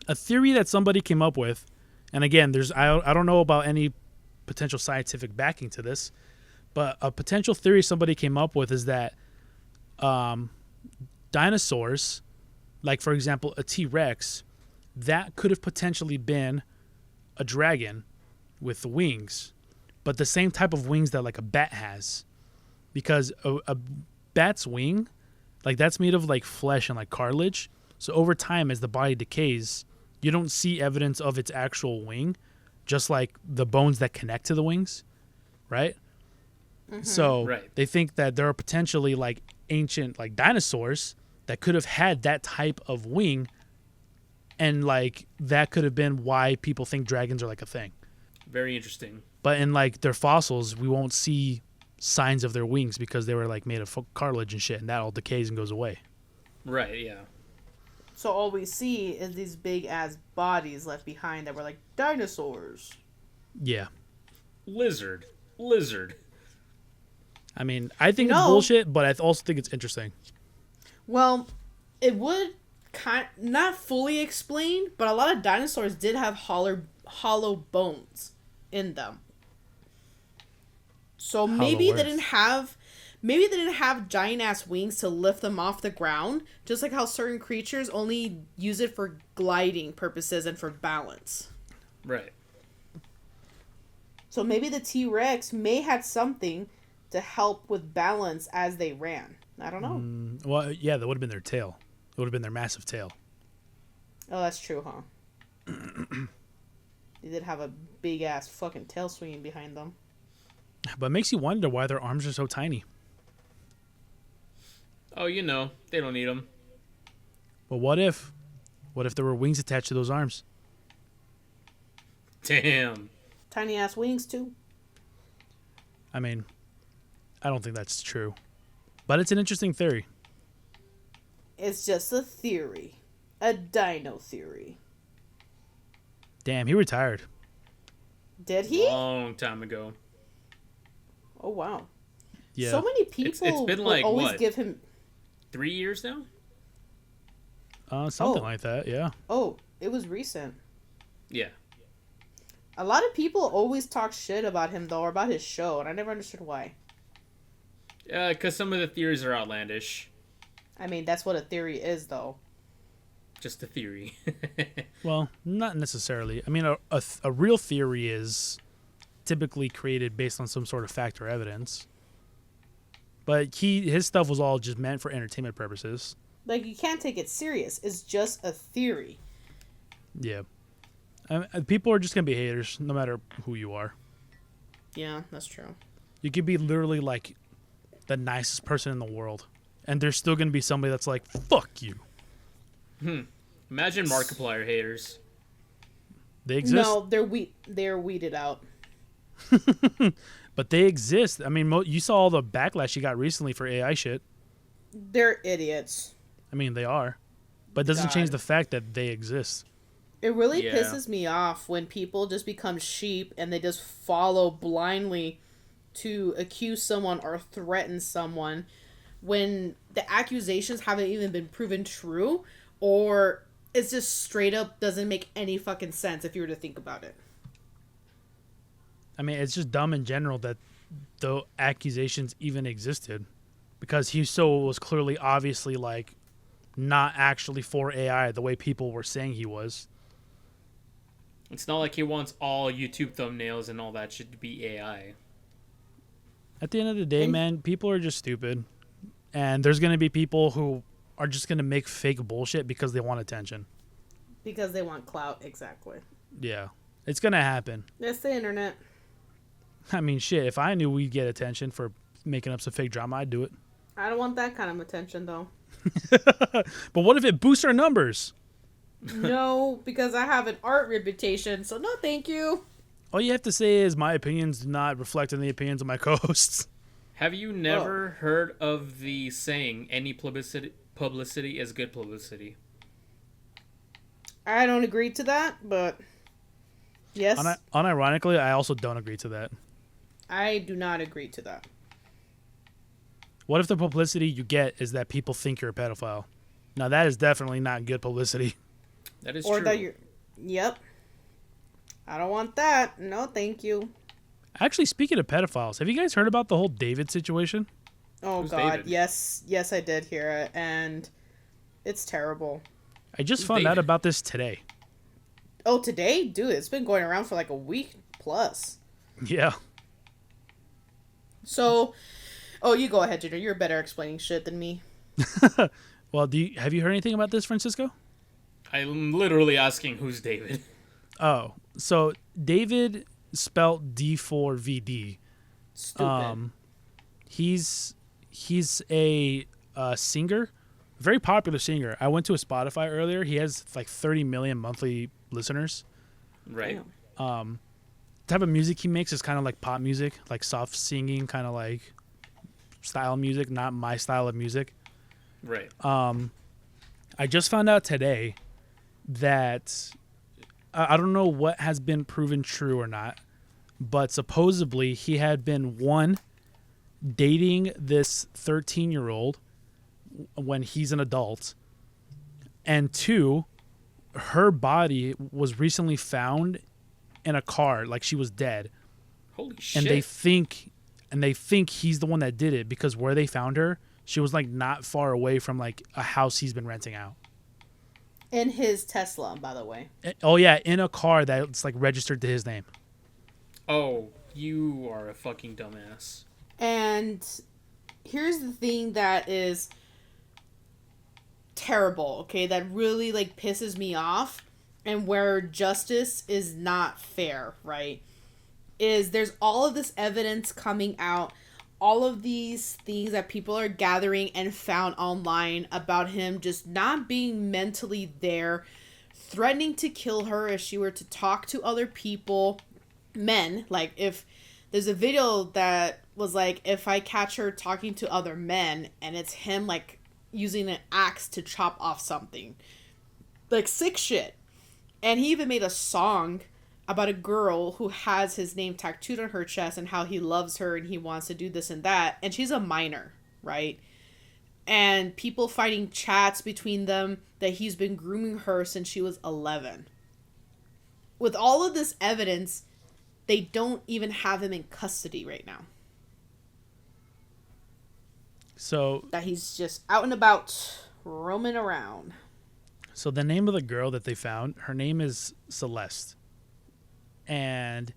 A theory that somebody came up with, and again, I don't know about any potential scientific backing to this, but a potential theory somebody came up with is that dinosaurs, like for example a T-Rex, that could have potentially been a dragon with wings, but the same type of wings that like a bat has, because a bat's wing, like that's made of like flesh and like cartilage. So over time, as the body decays, you don't see evidence of its actual wing, just like the bones that connect to the wings, right? So Right. they think that there are potentially like ancient like dinosaurs that could have had that type of wing, and like that could have been why people think dragons are like a thing. Very interesting. But in like their fossils, we won't see signs of their wings because they were like made of cartilage and shit, and that all decays and goes away. Right. Yeah. So all we see is these big ass bodies left behind that were like dinosaurs. Yeah. Lizard. I mean, I think it's No. bullshit, but I also think it's interesting. Well, it would not fully explain, but a lot of dinosaurs did have hollow bones in them. So maybe Hollow they earth. didn't have giant ass wings to lift them off the ground, just like how certain creatures only use it for gliding purposes and for balance. Right. So maybe the T-Rex may had something to help with balance as they ran. I don't know. Well, yeah, that would have been their tail. It would have been their massive tail. Oh, that's true, huh? They did have a big ass fucking tail swinging behind them. But it makes you wonder why their arms are so tiny. Oh, you know, they don't need them. But what if there were wings attached to those arms? Damn. Tiny ass wings too. I mean, I don't think that's true. But it's an interesting theory. It's just a theory. A dino theory. Damn, he retired. Did he? Long time ago. Oh wow. Yeah. So many people It's been will like, always what? give him 3 years now? Something Oh. like that, yeah. Oh, it was recent. Yeah. A lot of people always talk shit about him though, or about his show, and I never understood why. Because some of the theories are outlandish. I mean, that's what a theory is though. Just a theory. Well, not necessarily. I mean, a real theory is typically created based on some sort of fact or evidence. But his stuff was all just meant for entertainment purposes. Like, you can't take it serious. It's just a theory. Yeah. People are just going to be haters no matter who you are. Yeah, that's true. You could be literally like the nicest person in the world, and there's still going to be somebody that's like, fuck you. Imagine Markiplier haters. They exist. No, they're weeded out. But they exist. I mean, you saw all the backlash you got recently for AI shit. They're idiots. I mean, they are. But it doesn't change God. the fact that they exist. It really Yeah. pisses me off when people just become sheep and they just follow blindly to accuse someone or threaten someone when the accusations haven't even been proven true, or it's just straight up doesn't make any fucking sense if you were to think about it. I mean, it's just dumb in general that the accusations even existed, because he was clearly, obviously, like, not actually for AI the way people were saying he was. It's not like he wants all YouTube thumbnails and all that shit to be AI. At the end of the day, man, people are just stupid. And there's going to be people who are just going to make fake bullshit because they want attention. Because they want clout, exactly. Yeah. It's going to happen. It's the internet. I mean, shit, if I knew we'd get attention for making up some fake drama, I'd do it. I don't want that kind of attention, though. But what if it boosts our numbers? No, because I have an art reputation, so no thank you. All you have to say is my opinions do not reflect on the opinions of my co-hosts. Have you never heard of the saying, any publicity is good publicity? I don't agree to that, but yes. Unironically, I also don't agree to that. I do not agree to that. What if the publicity you get is that people think you're a pedophile? Now, that is definitely not good publicity. That is Or true. that you're... Yep. I don't want that. No, thank you. Actually, speaking of pedophiles, have you guys heard about the whole David situation? Oh, Who's God. David? Yes. Yes, I did hear it. And it's terrible. I just Who's found out David? about this today. Oh, today? Dude, it's been going around for like a week plus. Yeah. So... Oh, you go ahead, Junior. You're better explaining shit than me. Well, have you heard anything about this, Francisco? I'm literally asking who's David. Oh, so David spelt D4VD. Stupid. He's a singer, very popular singer. I went to his Spotify earlier. He has like 30 million monthly listeners. Right. Damn. The type of music he makes is kind of like pop music, like soft singing, kind of like style music, not my style of music. Right. I just found out today that I don't know what has been proven true or not, but supposedly he had been, one, dating this 13-year-old when he's an adult, and two, her body was recently found in a car, like she was dead, Holy shit. and they think he's the one that did it because where they found her, she was like not far away from like a house he's been renting out. In his Tesla, by the way. Oh yeah, in a car that's like registered to his name. Oh, you are a fucking dumbass. And here's the thing that is terrible, okay? That really like pisses me off and where justice is not fair, right? Is there's all of this evidence coming out, all of these things that people are gathering and found online about him just not being mentally there, threatening to kill her if she were to talk to other people, men. Like, if there's a video that was like, if I catch her talking to other men, and it's him like using an axe to chop off something, like sick shit. And he even made a song about a girl who has his name tattooed on her chest and how he loves her and he wants to do this and that. And she's a minor, right? And people finding chats between them that he's been grooming her since she was 11. With all of this evidence, they don't even have him in custody right now. So That he's just out and about, roaming around. So the name of the girl that they found, her name is Celeste. And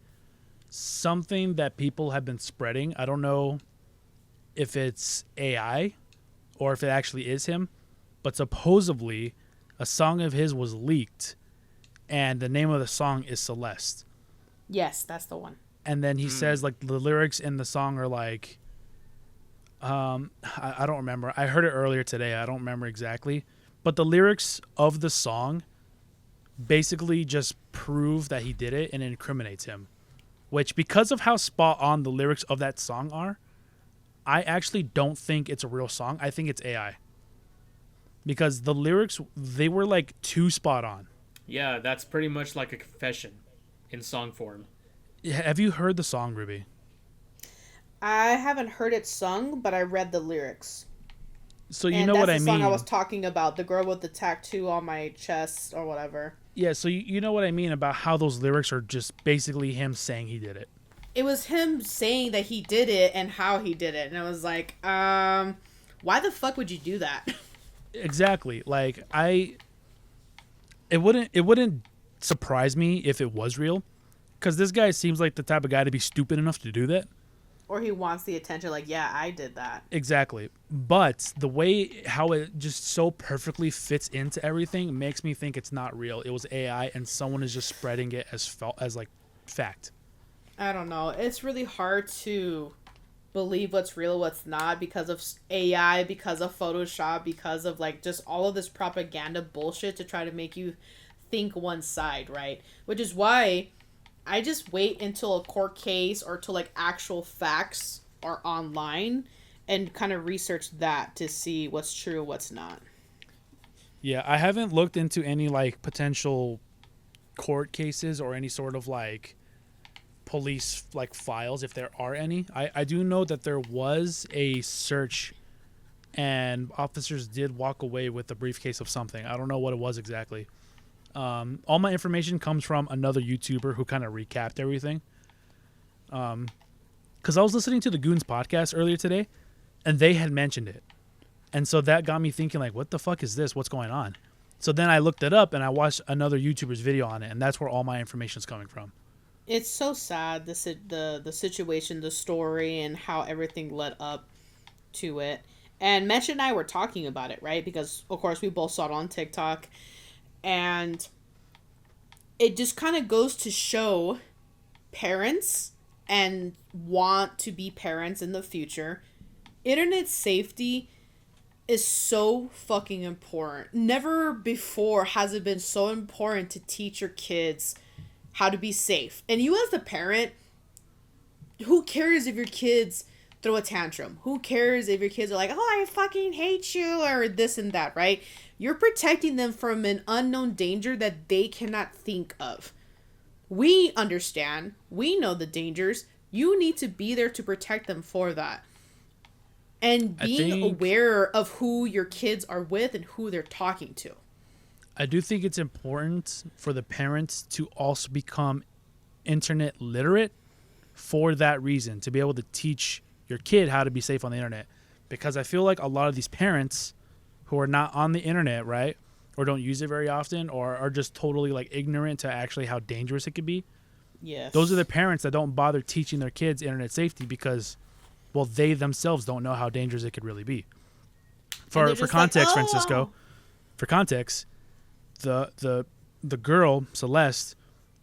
something that people have been spreading, I don't know if it's AI or if it actually is him, but supposedly a song of his was leaked and the name of the song is Celeste. Yes, that's the one. And then he says like the lyrics in the song are like I don't remember. I heard it earlier today. I don't remember exactly. But the lyrics of the song basically just prove that he did it and it incriminates him. Which, because of how spot on the lyrics of that song are, I actually don't think it's a real song. I think it's AI. Because the lyrics, they were like too spot on. Yeah, that's pretty much like a confession in song form. Have you heard the song, Ruby? I haven't heard it sung, but I read the lyrics. So you and know that's what I the mean. song I was talking about, the girl with the tattoo on my chest or whatever. Yeah, so you know what I mean about how those lyrics are just basically him saying he did it. It was him saying that he did it and how he did it. And I was like, why the fuck would you do that? Exactly. Like it wouldn't surprise me if it was real, because this guy seems like the type of guy to be stupid enough to do that. Or he wants the attention, like, yeah, I did that. Exactly. But the way how it just so perfectly fits into everything makes me think it's not real. It was AI and someone is just spreading it as like fact. I don't know. It's really hard to believe what's real, what's not, because of AI, because of Photoshop, because of like just all of this propaganda bullshit to try to make you think one side, right? Which is why I just wait until a court case or till like actual facts are online and kind of research that to see what's true, what's not. Yeah, I haven't looked into any like potential court cases or any sort of like police like files if there are any. I do know that there was a search and officers did walk away with a briefcase of something. I don't know what it was exactly. All my information comes from another YouTuber who kind of recapped everything. Because I was listening to the Goons podcast earlier today, and they had mentioned it. And so that got me thinking, like, what the fuck is this? What's going on? So then I looked it up, and I watched another YouTuber's video on it, and that's where all my information is coming from. It's so sad, the situation, the story, and how everything led up to it. And Mesh and I were talking about it, right? Because, of course, we both saw it on TikTok. And it just kind of goes to show parents and want to be parents in the future. Internet safety is so fucking important. Never before has it been so important to teach your kids how to be safe. And you as the parent, who cares if your kids throw a tantrum? Who cares if your kids are like, oh, I fucking hate you, or this and that, right? You're protecting them from an unknown danger that they cannot think of. We understand. We know the dangers. You need to be there to protect them for that. And being aware of who your kids are with and who they're talking to. I do think it's important for the parents to also become internet literate for that reason, to be able to teach your kid how to be safe on the internet. Because I feel like a lot of these parents who are not on the internet, right, or don't use it very often, or are just totally like ignorant to actually how dangerous it could be. Yes. Those are the parents that don't bother teaching their kids internet safety because, well, they themselves don't know how dangerous it could really be. For context, like, Francisco, for context, the girl Celeste,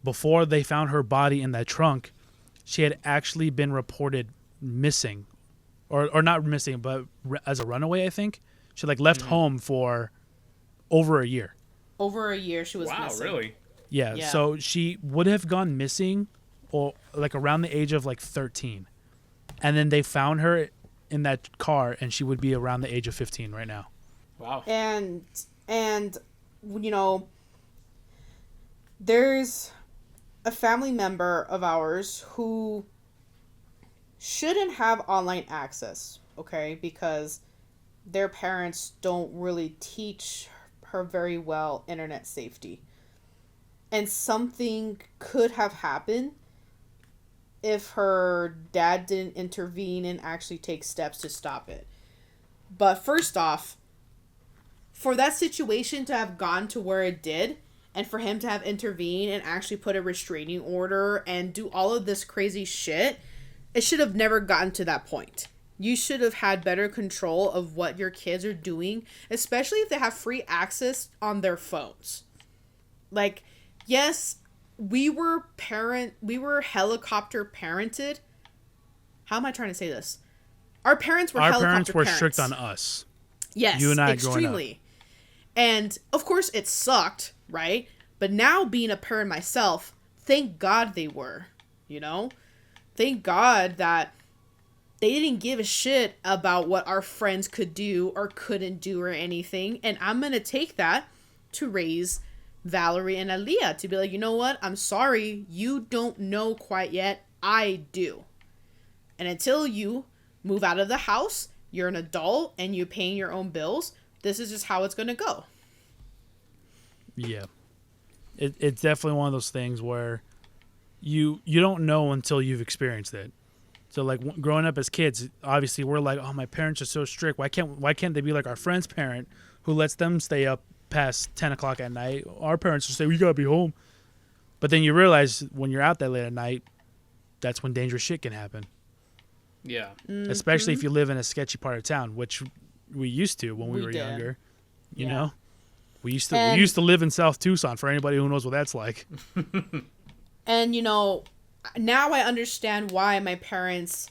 before they found her body in that trunk, she had actually been reported missing, or not missing, but as a runaway. I think she like left home for over a year. Over a year, she was missing. Wow, really? Yeah. So she would have gone missing, or like around the age of like 13, and then they found her in that car, and she would be around the age of 15 right now. Wow. And you know, there's a family member of ours who shouldn't have online access, okay? Because their parents don't really teach her very well internet safety. And something could have happened if her dad didn't intervene and actually take steps to stop it. But first off, for that situation to have gone to where it did, and for him to have intervened and actually put a restraining order and do all of this crazy shit, it should have never gotten to that point. You should have had better control of what your kids are doing, especially if they have free access on their phones. Like, yes, we were helicopter parented. How am I trying to say this? Our parents were helicopter parents. Strict on us. Yes, you and I extremely. Growing up. And of course it sucked, right? But now being a parent myself, thank God they were, you know? Thank God that they didn't give a shit about what our friends could do or couldn't do or anything. And I'm going to take that to raise Valerie and Aaliyah to be like, you know what? I'm sorry. You don't know quite yet. I do. And until you move out of the house, you're an adult and you're paying your own bills, this is just how it's going to go. Yeah. It's definitely one of those things where you don't know until you've experienced it. So like growing up as kids, obviously we're like, oh, my parents are so strict. Why can't they be like our friend's parent who lets them stay up past 10 o'clock at night? Our parents just say, we gotta be home. But then you realize when you're out that late at night, that's when dangerous shit can happen. Yeah. Mm-hmm. Especially if you live in a sketchy part of town, which we used to when we were younger. You know? We used to live in South Tucson, for anybody who knows what that's like. And, you know, now I understand why my parents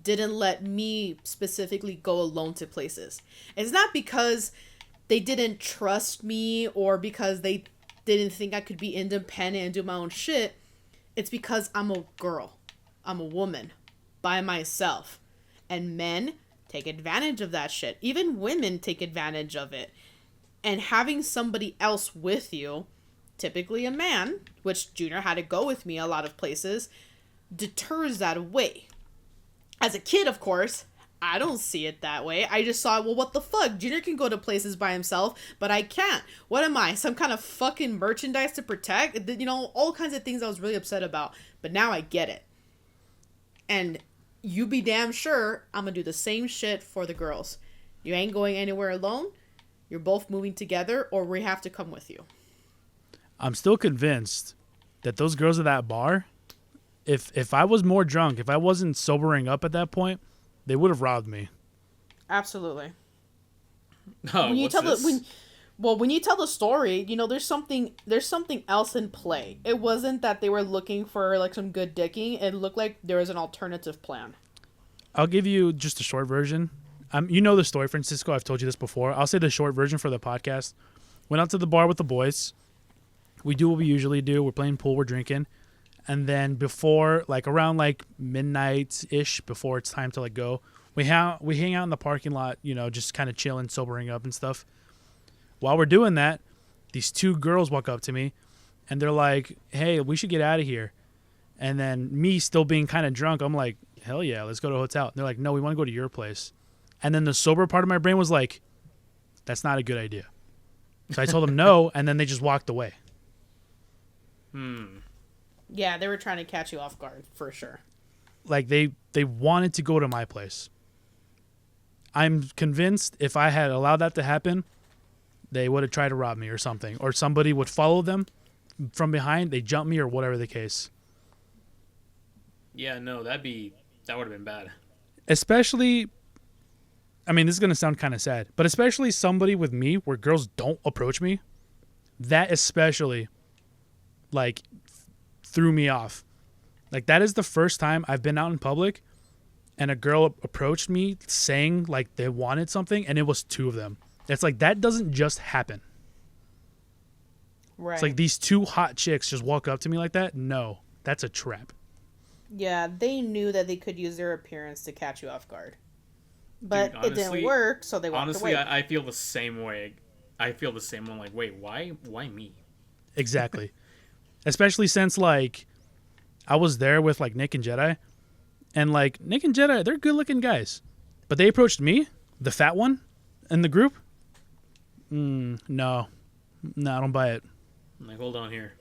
didn't let me specifically go alone to places. It's not because they didn't trust me or because they didn't think I could be independent and do my own shit. It's because I'm a girl. I'm a woman by myself. And men take advantage of that shit. Even women take advantage of it. And having somebody else with you, typically a man, which Junior had to go with me a lot of places, deters that away. As a kid, of course, I don't see it that way. I just saw, well, what the fuck? Junior can go to places by himself, but I can't. What am I? Some kind of fucking merchandise to protect? You know, all kinds of things I was really upset about. But now I get it. And you be damn sure I'm gonna do the same shit for the girls. You ain't going anywhere alone. You're both moving together, or we have to come with you. I'm still convinced that those girls at that bar, if I was more drunk, if I wasn't sobering up at that point, they would have robbed me. Absolutely. Oh, When you what's tell this? when you tell the story, you know, there's something else in play. It wasn't that they were looking for like some good dicking. It looked like there was an alternative plan. I'll give you just a short version. You know the story, Francisco. I've told you this before. I'll say the short version for the podcast. Went out to the bar with the boys. We do what we usually do. We're playing pool. We're drinking. And then before, like around like midnight-ish, before it's time to like go, we hang out in the parking lot, you know, just kind of chilling, sobering up and stuff. While we're doing that, these two girls walk up to me, and they're like, hey, we should get out of here. And then me still being kind of drunk, I'm like, hell yeah, let's go to a hotel. And they're like, no, we want to go to your place. And then the sober part of my brain was like, that's not a good idea. So I told them no, and then they just walked away. Yeah, they were trying to catch you off guard for sure. Like they wanted to go to my place. I'm convinced if I had allowed that to happen, they would have tried to rob me or something. Or somebody would follow them from behind, they jump me or whatever the case. Yeah, no, that would have been bad. Especially, I mean, this is going to sound kind of sad, but especially somebody with me where girls don't approach me, that especially, like, threw me off. Like, that is the first time I've been out in public and a girl approached me saying, like, they wanted something, and it was two of them. It's like, that doesn't just happen. Right. It's like these two hot chicks just walk up to me like that. No, that's a trap. Yeah, they knew that they could use their appearance to catch you off guard. But Dude, it didn't work, so they walked honestly, away. I feel the same way. I feel the same one. Like, wait, why me? Exactly. Especially since, like, I was there with, like, Nick and Jedi. And, like, Nick and Jedi, they're good-looking guys. But they approached me, the fat one, in the group. No, I don't buy it. I'm like, hold on here.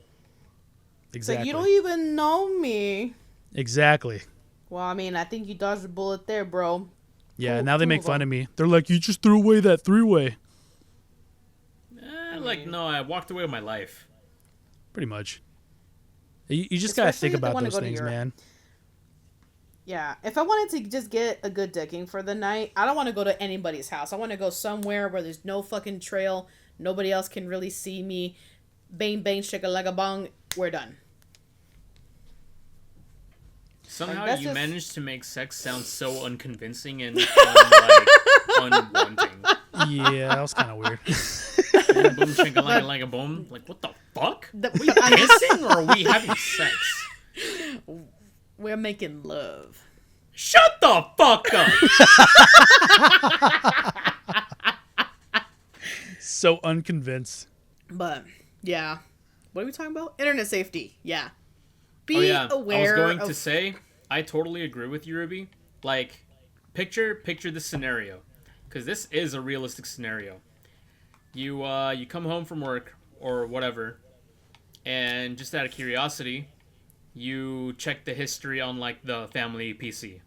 Exactly. So you don't even know me. Exactly. Well, I mean, I think you dodged a bullet there, bro. Yeah, Cool- now they cool make though. fun of me. They're like, you just threw away that three-way. No, I walked away with my life. Pretty much. You just got to Especially think if they about wanna those go to things, Europe. man. Yeah, if I wanted to just get a good dicking for the night, I don't want to go to anybody's house. I want to go somewhere where there's no fucking trail. Nobody else can really see me. Bang, bang, shaka bong. We're done. Somehow that's you just- managed to make sex sound so unconvincing and unwanting. Yeah, that was kind of weird. Boom, boom, shaka like a boom. Like, what the fuck? The- Are we dancing or are we having sex? We're making love. Shut the fuck up! So unconvinced. But, yeah. What are we talking about? Internet safety. Yeah. Be Oh yeah, aware I was going of... to say, I totally agree with you, Ruby. Like, picture this scenario, because this is a realistic scenario. You come home from work or whatever, and just out of curiosity, you check the history on like the family PC,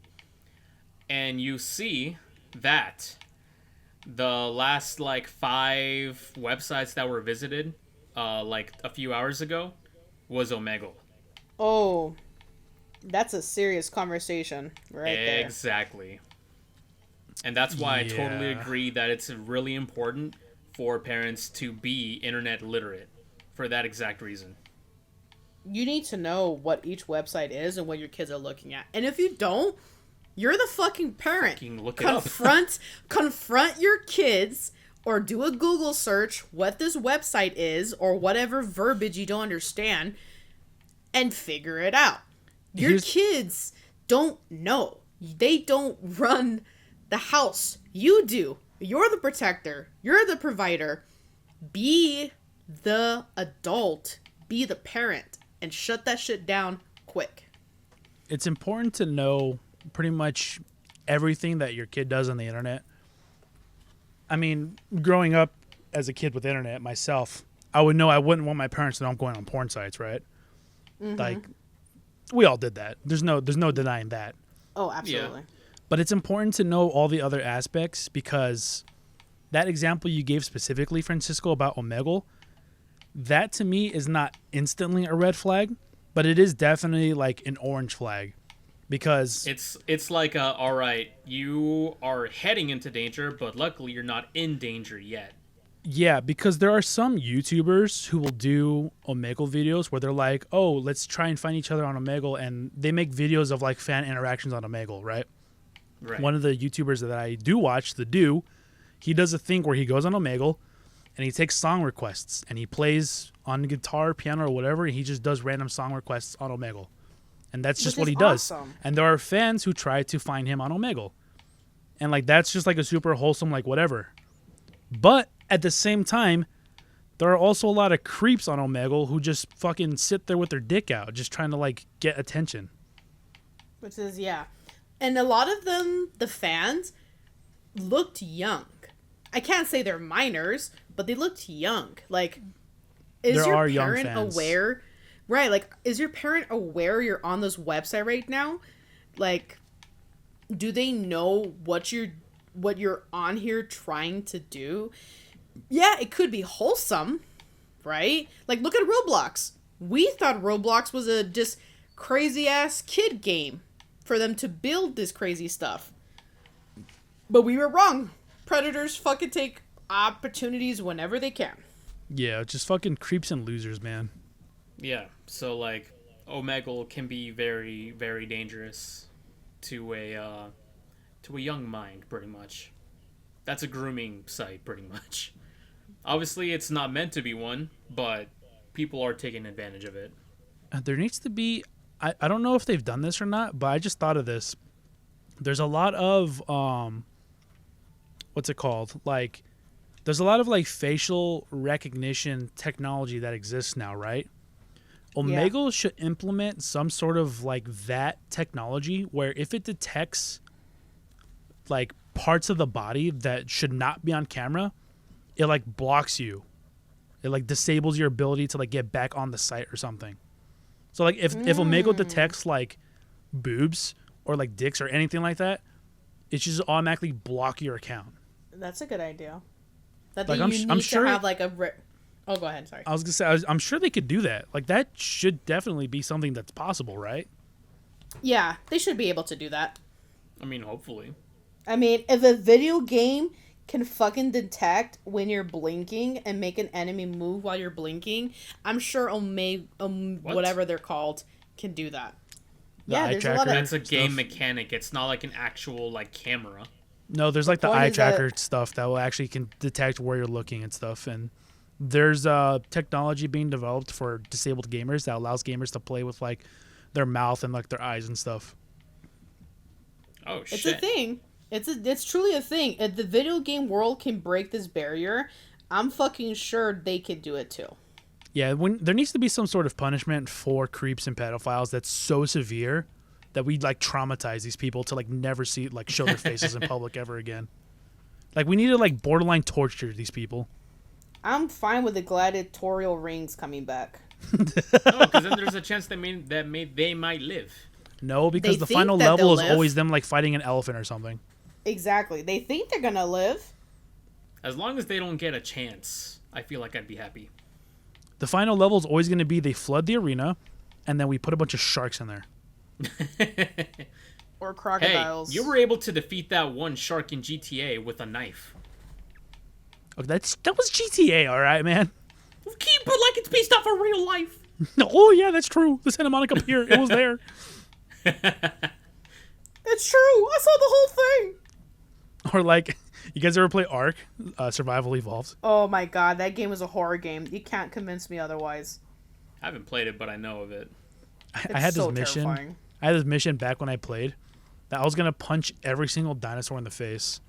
and you see that the last like 5 websites that were visited, like a few hours ago, was Omegle. Oh, that's a serious conversation right there. Exactly. And that's why I totally Yeah. agree that it's really important for parents to be internet literate for that exact reason. You need to know what each website is and what your kids are looking at. And if you don't, you're the fucking parent. Fucking look it up. Confront your kids or do a Google search what this website is or whatever verbiage you don't understand and figure it out. Your Here's- kids don't know. They don't run the house. You do. You're the protector. You're the provider. Be the adult. Be the parent. And shut that shit down quick. It's important to know pretty much everything that your kid does on the internet. I mean, growing up as a kid with internet myself, I would know I wouldn't want my parents to know I'm going on porn sites, right? Like, we all did that. There's no denying that. Oh, absolutely. But it's important to know all the other aspects, because that example you gave specifically, Francisco, about Omegle, that to me is not instantly a red flag, but it is definitely like an orange flag, because It's like, all right, you are heading into danger, but luckily you're not in danger yet. yeah, because there are some YouTubers who will do Omegle videos where they're like, oh, let's try and find each other on Omegle, and they make videos of like fan interactions on Omegle, right? Right. One of the YouTubers that I do watch, the Do, he does a thing where he goes on Omegle and he takes song requests and he plays on guitar, piano, or whatever, and he just does random song requests on Omegle. And that's just Which what is he does. awesome. And there are fans who try to find him on Omegle. And like that's just like a super wholesome like whatever. But at the same time, there are also a lot of creeps on Omegle who just fucking sit there with their dick out, just trying to like get attention. Which is, yeah. And a lot of them, the fans, looked young. I can't say they're minors, but they looked young. Like, is There your are young parent fans. aware? Right, like, is your parent aware you're on this website right now? Like, do they know what you're on here trying to do? Yeah, it could be wholesome, right? Like, look at Roblox. We thought Roblox was a just crazy ass kid game for them to build this crazy stuff. But we were wrong. Predators fucking take opportunities whenever they can. Yeah, just fucking creeps and losers, man. Yeah, so like Omegle can be very, very dangerous to a young mind, pretty much. That's a grooming site, pretty much. Obviously, it's not meant to be one, but people are taking advantage of it. There needs to be, I don't know if they've done this or not, but I just thought of this. There's a lot of what's it called? Like, there's a lot of like facial recognition technology that exists now, right? Omegle should implement some sort of like that technology where if it detects like parts of the body that should not be on camera, it like blocks you. It like disables your ability to like get back on the site or something. So like if Omegle detects like boobs or like dicks or anything like that, it should just automatically block your account. That's a good idea. That Like, you I'm need sure to have like a... Oh, go ahead, sorry. I was gonna say I'm sure they could do that. Like that should definitely be something that's possible, right? Yeah, they should be able to do that. I mean, hopefully. I mean, if a video game can fucking detect when you're blinking and make an enemy move while you're blinking, I'm sure whatever they're called can do that. The eye there's a lot tracker. of... That's a game stuff. mechanic. It's not like an actual like camera. No, there's like the point eye is that- tracker stuff that will actually can detect where you're looking and stuff. And there's technology being developed for disabled gamers that allows gamers to play with like their mouth and like their eyes and stuff. Oh shit! It's a thing. It's truly a thing. If the video game world can break this barrier, I'm fucking sure they could do it too. Yeah, when there needs to be some sort of punishment for creeps and pedophiles that's so severe that we like traumatize these people to like never see like show their faces in public ever again. Like we need to like borderline torture these people. I'm fine with the gladiatorial rings coming back. No, because then there's a chance they might live. No, because They the think final that level they'll is live. always them like fighting an elephant or something. Exactly. They think they're gonna live. As long as they don't get a chance, I feel like I'd be happy. The final level is always going to be they flood the arena, and then we put a bunch of sharks in there. Or Hey, crocodiles. you were able to defeat that one shark in GTA with a knife. Okay, that was GTA, all right, man. Keep it like it's based off of real life. No, oh yeah, that's true. The Santa Monica Pier, it was there. It's true. I saw the whole thing. Or like, you guys ever play Ark? Survival Evolved. Oh my god, that game was a horror game. You can't convince me otherwise. I haven't played it, but I know of it. I had this mission. terrifying. I had this mission back when I played that I was gonna punch every single dinosaur in the face.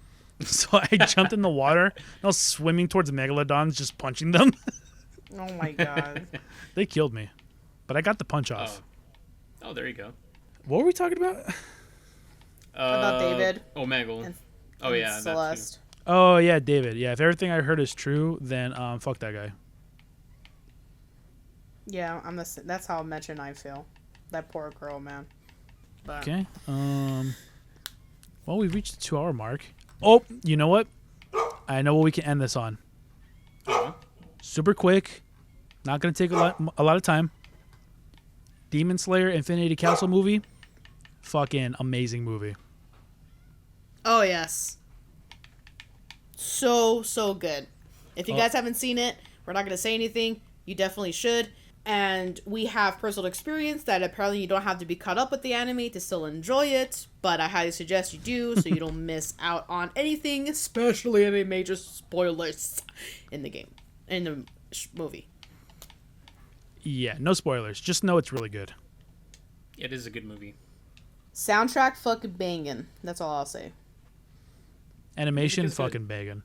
So I jumped in the water and I was swimming towards megalodons, just punching them. Oh my god. They killed me, but I got the punch off. Oh, there you go. What were we talking about? About David Omegle. and- Oh and yeah, that too. Celeste. Oh yeah, David. Yeah, if everything I heard is true, then fuck that guy. Yeah, that's how much I feel. That poor girl, man. But Okay. Well, we've reached the 2-hour mark. Oh, you know what? I know what we can end this on. Uh-huh. Super quick. Not gonna take a lot of time. Demon Slayer Infinity Castle movie. Fucking amazing movie. Oh yes. So good. If you Oh. guys haven't seen it, we're not gonna say anything. You definitely should. And we have personal experience that apparently you don't have to be caught up with the anime to still enjoy it, but I highly suggest you do so you don't miss out on anything, especially any major spoilers in the game, in the movie. Yeah, no spoilers. Just know it's really good. It is a good movie. Soundtrack fucking banging. That's all I'll say. Animation Music's good. fucking begging.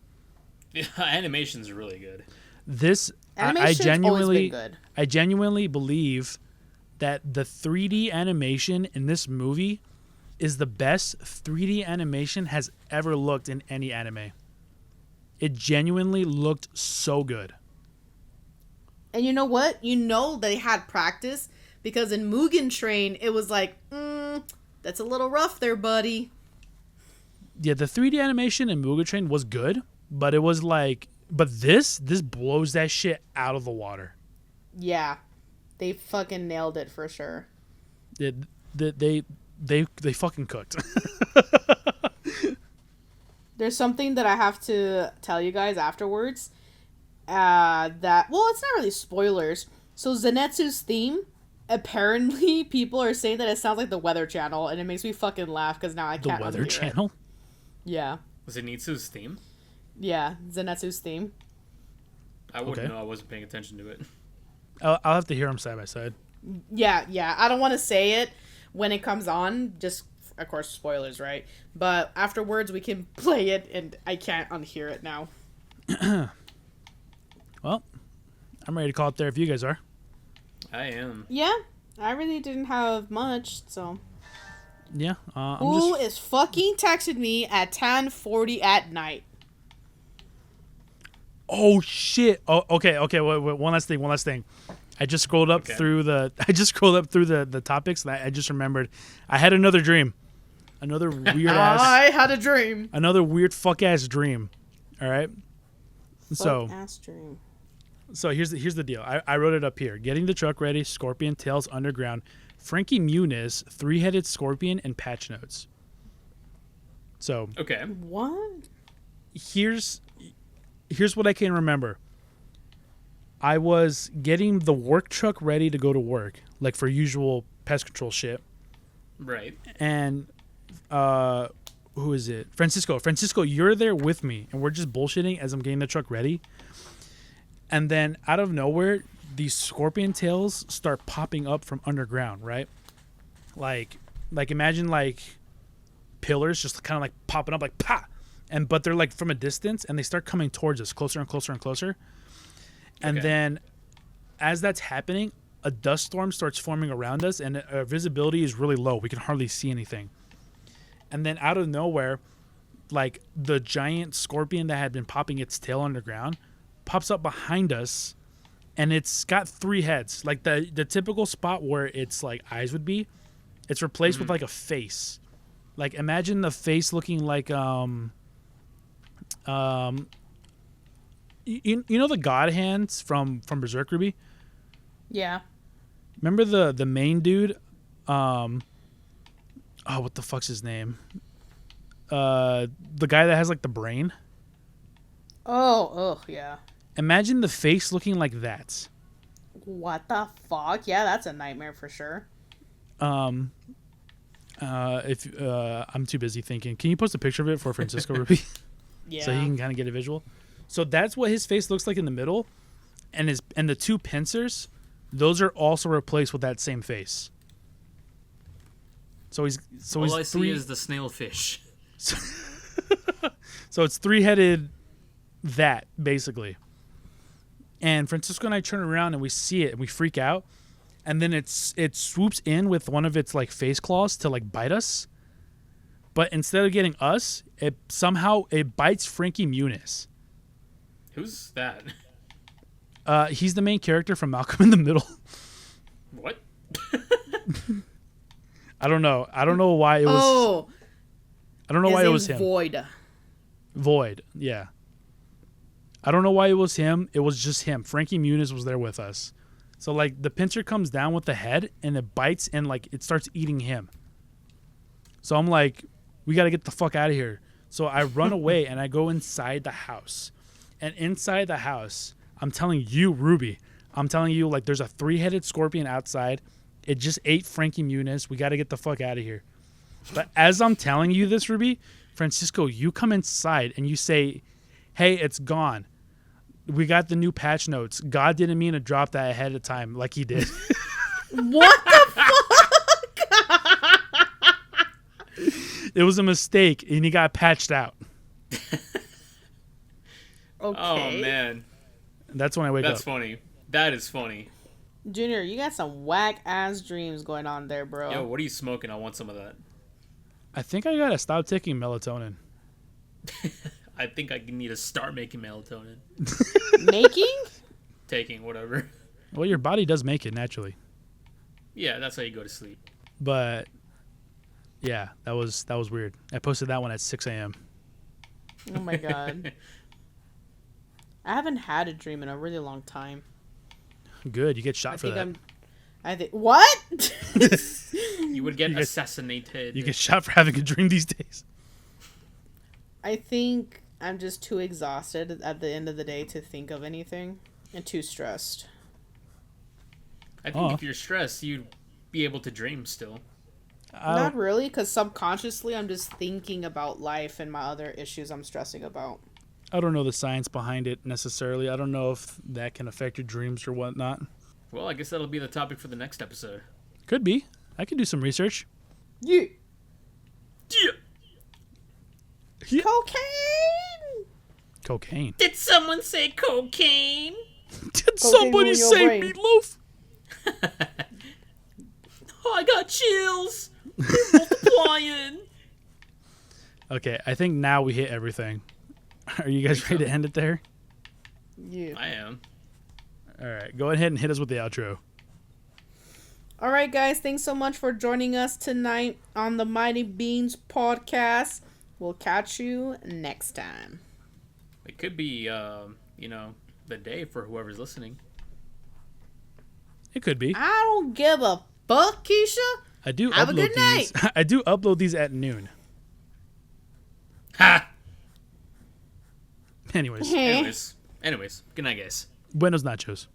Yeah, animation's really good. This I Animation's always been good. I genuinely believe that the 3D animation in this movie is the best 3D animation has ever looked in any anime. It genuinely looked so good. And you know what? You know they had practice because in Mugen Train, it was like, that's a little rough there, buddy. Yeah, the 3D animation in Mugen Train was good, but it was like, but this blows that shit out of the water. Yeah. They fucking nailed it for sure. They fucking cooked. There's something that I have to tell you guys afterwards. That, well, it's not really spoilers. So Zenitsu's theme, apparently people are saying that it sounds like the Weather Channel, and it makes me fucking laugh because now I The can't Weather unhear it. Channel? Yeah. Was it Nitsu's theme? Yeah, Zenitsu's theme. I wouldn't Okay. know. I wasn't paying attention to it. I'll have to hear them side by side. Yeah. I don't want to say it when it comes on. Just, of course, spoilers, right? But afterwards, we can play it, and I can't unhear it now. Well, I'm ready to call it there if you guys are. I am. Yeah, I really didn't have much, so. Yeah, I'm Who just. is fucking texted me at 10:40 at night? Oh shit! Oh, okay. Wait, one last thing. I just scrolled up Okay. through the. I just scrolled up through the topics, and I just remembered. I had another dream, another weird ass, I had a dream. another weird fuck ass dream. All right. So Ass dream. here's the deal. I wrote it up here. Getting the truck ready. Scorpion Tales Underground. Frankie Muniz, 3-headed scorpion, and patch notes. So Okay. What? here's what I can remember. I was getting the work truck ready to go to work, like for usual pest control shit. Right. And who is it? Francisco, you're there with me, and we're just bullshitting as I'm getting the truck ready. And then out of nowhere, these scorpion tails start popping up from underground, right? Like imagine like pillars just kind of like popping up like pa, but they're like from a distance, and they start coming towards us closer and closer and closer. And Okay. then as that's happening, a dust storm starts forming around us, and our visibility is really low. We can hardly see anything. And then out of nowhere, like the giant scorpion that had been popping its tail underground pops up behind us, and it's got 3 heads. Like the typical spot where its like eyes would be, it's replaced with like a face. Like imagine the face looking like you know the god hands from Berserk Ruby? Yeah. Remember the main dude? What the fuck's his name? The guy that has like the brain. Oh, yeah. Imagine the face looking like that. What the fuck? Yeah, that's a nightmare for sure. If I'm too busy thinking, can you post a picture of it for Francisco Ruby Yeah. so he can kind of get a visual? So that's what his face looks like in the middle, and the 2 pincers, those are also replaced with that same face. So he's All I three. see is the snail fish. So it's three-headed that, basically. And Francisco and I turn around and we see it and we freak out. And then it swoops in with one of its like face claws to like bite us. But instead of getting us, it bites Frankie Muniz. Who's that? He's the main character from Malcolm in the Middle. What? I don't know. I don't know why it was. Oh, I don't know why it was him. Void. Void, yeah. I don't know why it was him. It was just him. Frankie Muniz was there with us. So, like, the pincer comes down with the head, and it bites, and, like, it starts eating him. So I'm like, we got to get the fuck out of here. So I run away, and I go inside the house. And inside the house, I'm telling you, Ruby, like, there's a three-headed scorpion outside. It just ate Frankie Muniz. We got to get the fuck out of here. But as I'm telling you this, Ruby, Francisco, you come inside and you say, hey, it's gone. We got the new patch notes. God didn't mean to drop that ahead of time like he did. What the fuck? It was a mistake, and he got patched out. Okay. Oh man, That's when I wake up. that's funny. That is funny. Junior, you got some whack ass dreams going on there, bro. Yo, what are you smoking? I want some of that. I think I gotta stop taking melatonin. I think I need to start making melatonin. Making? Taking whatever. Well, your body does make it naturally, Yeah, that's how you go to sleep. but yeah, that was weird. I posted that one at 6 a.m. Oh my god. I haven't had a dream in a really long time. Good, you get shot for that. I think what? You would get assassinated. You get shot for having a dream these days. I think I'm just too exhausted at the end of the day to think of anything and too stressed. I think if you're stressed, you'd be able to dream still. Not really, because subconsciously I'm just thinking about life and my other issues I'm stressing about. I don't know the science behind it necessarily. I don't know if that can affect your dreams or whatnot. Well, I guess that'll be the topic for the next episode. Could be. I could do some research. Yeah. Yeah. Cocaine! Cocaine. Did someone say cocaine? Did Cocaine somebody ruin your say brain. meatloaf? Oh, I got chills. They're multiplying. Okay, I think now we hit everything. Are you guys ready to end it there? Yeah. I am. All right, go ahead and hit us with the outro. All right, guys. Thanks so much for joining us tonight on the Mighty Beans podcast. We'll catch you next time. It could be, the day for whoever's listening. It could be. I don't give a fuck, Keisha. I do Have a upload good these. I do upload these at noon. Ha! Anyways, Anyways. Good night, guys. buenos nachos.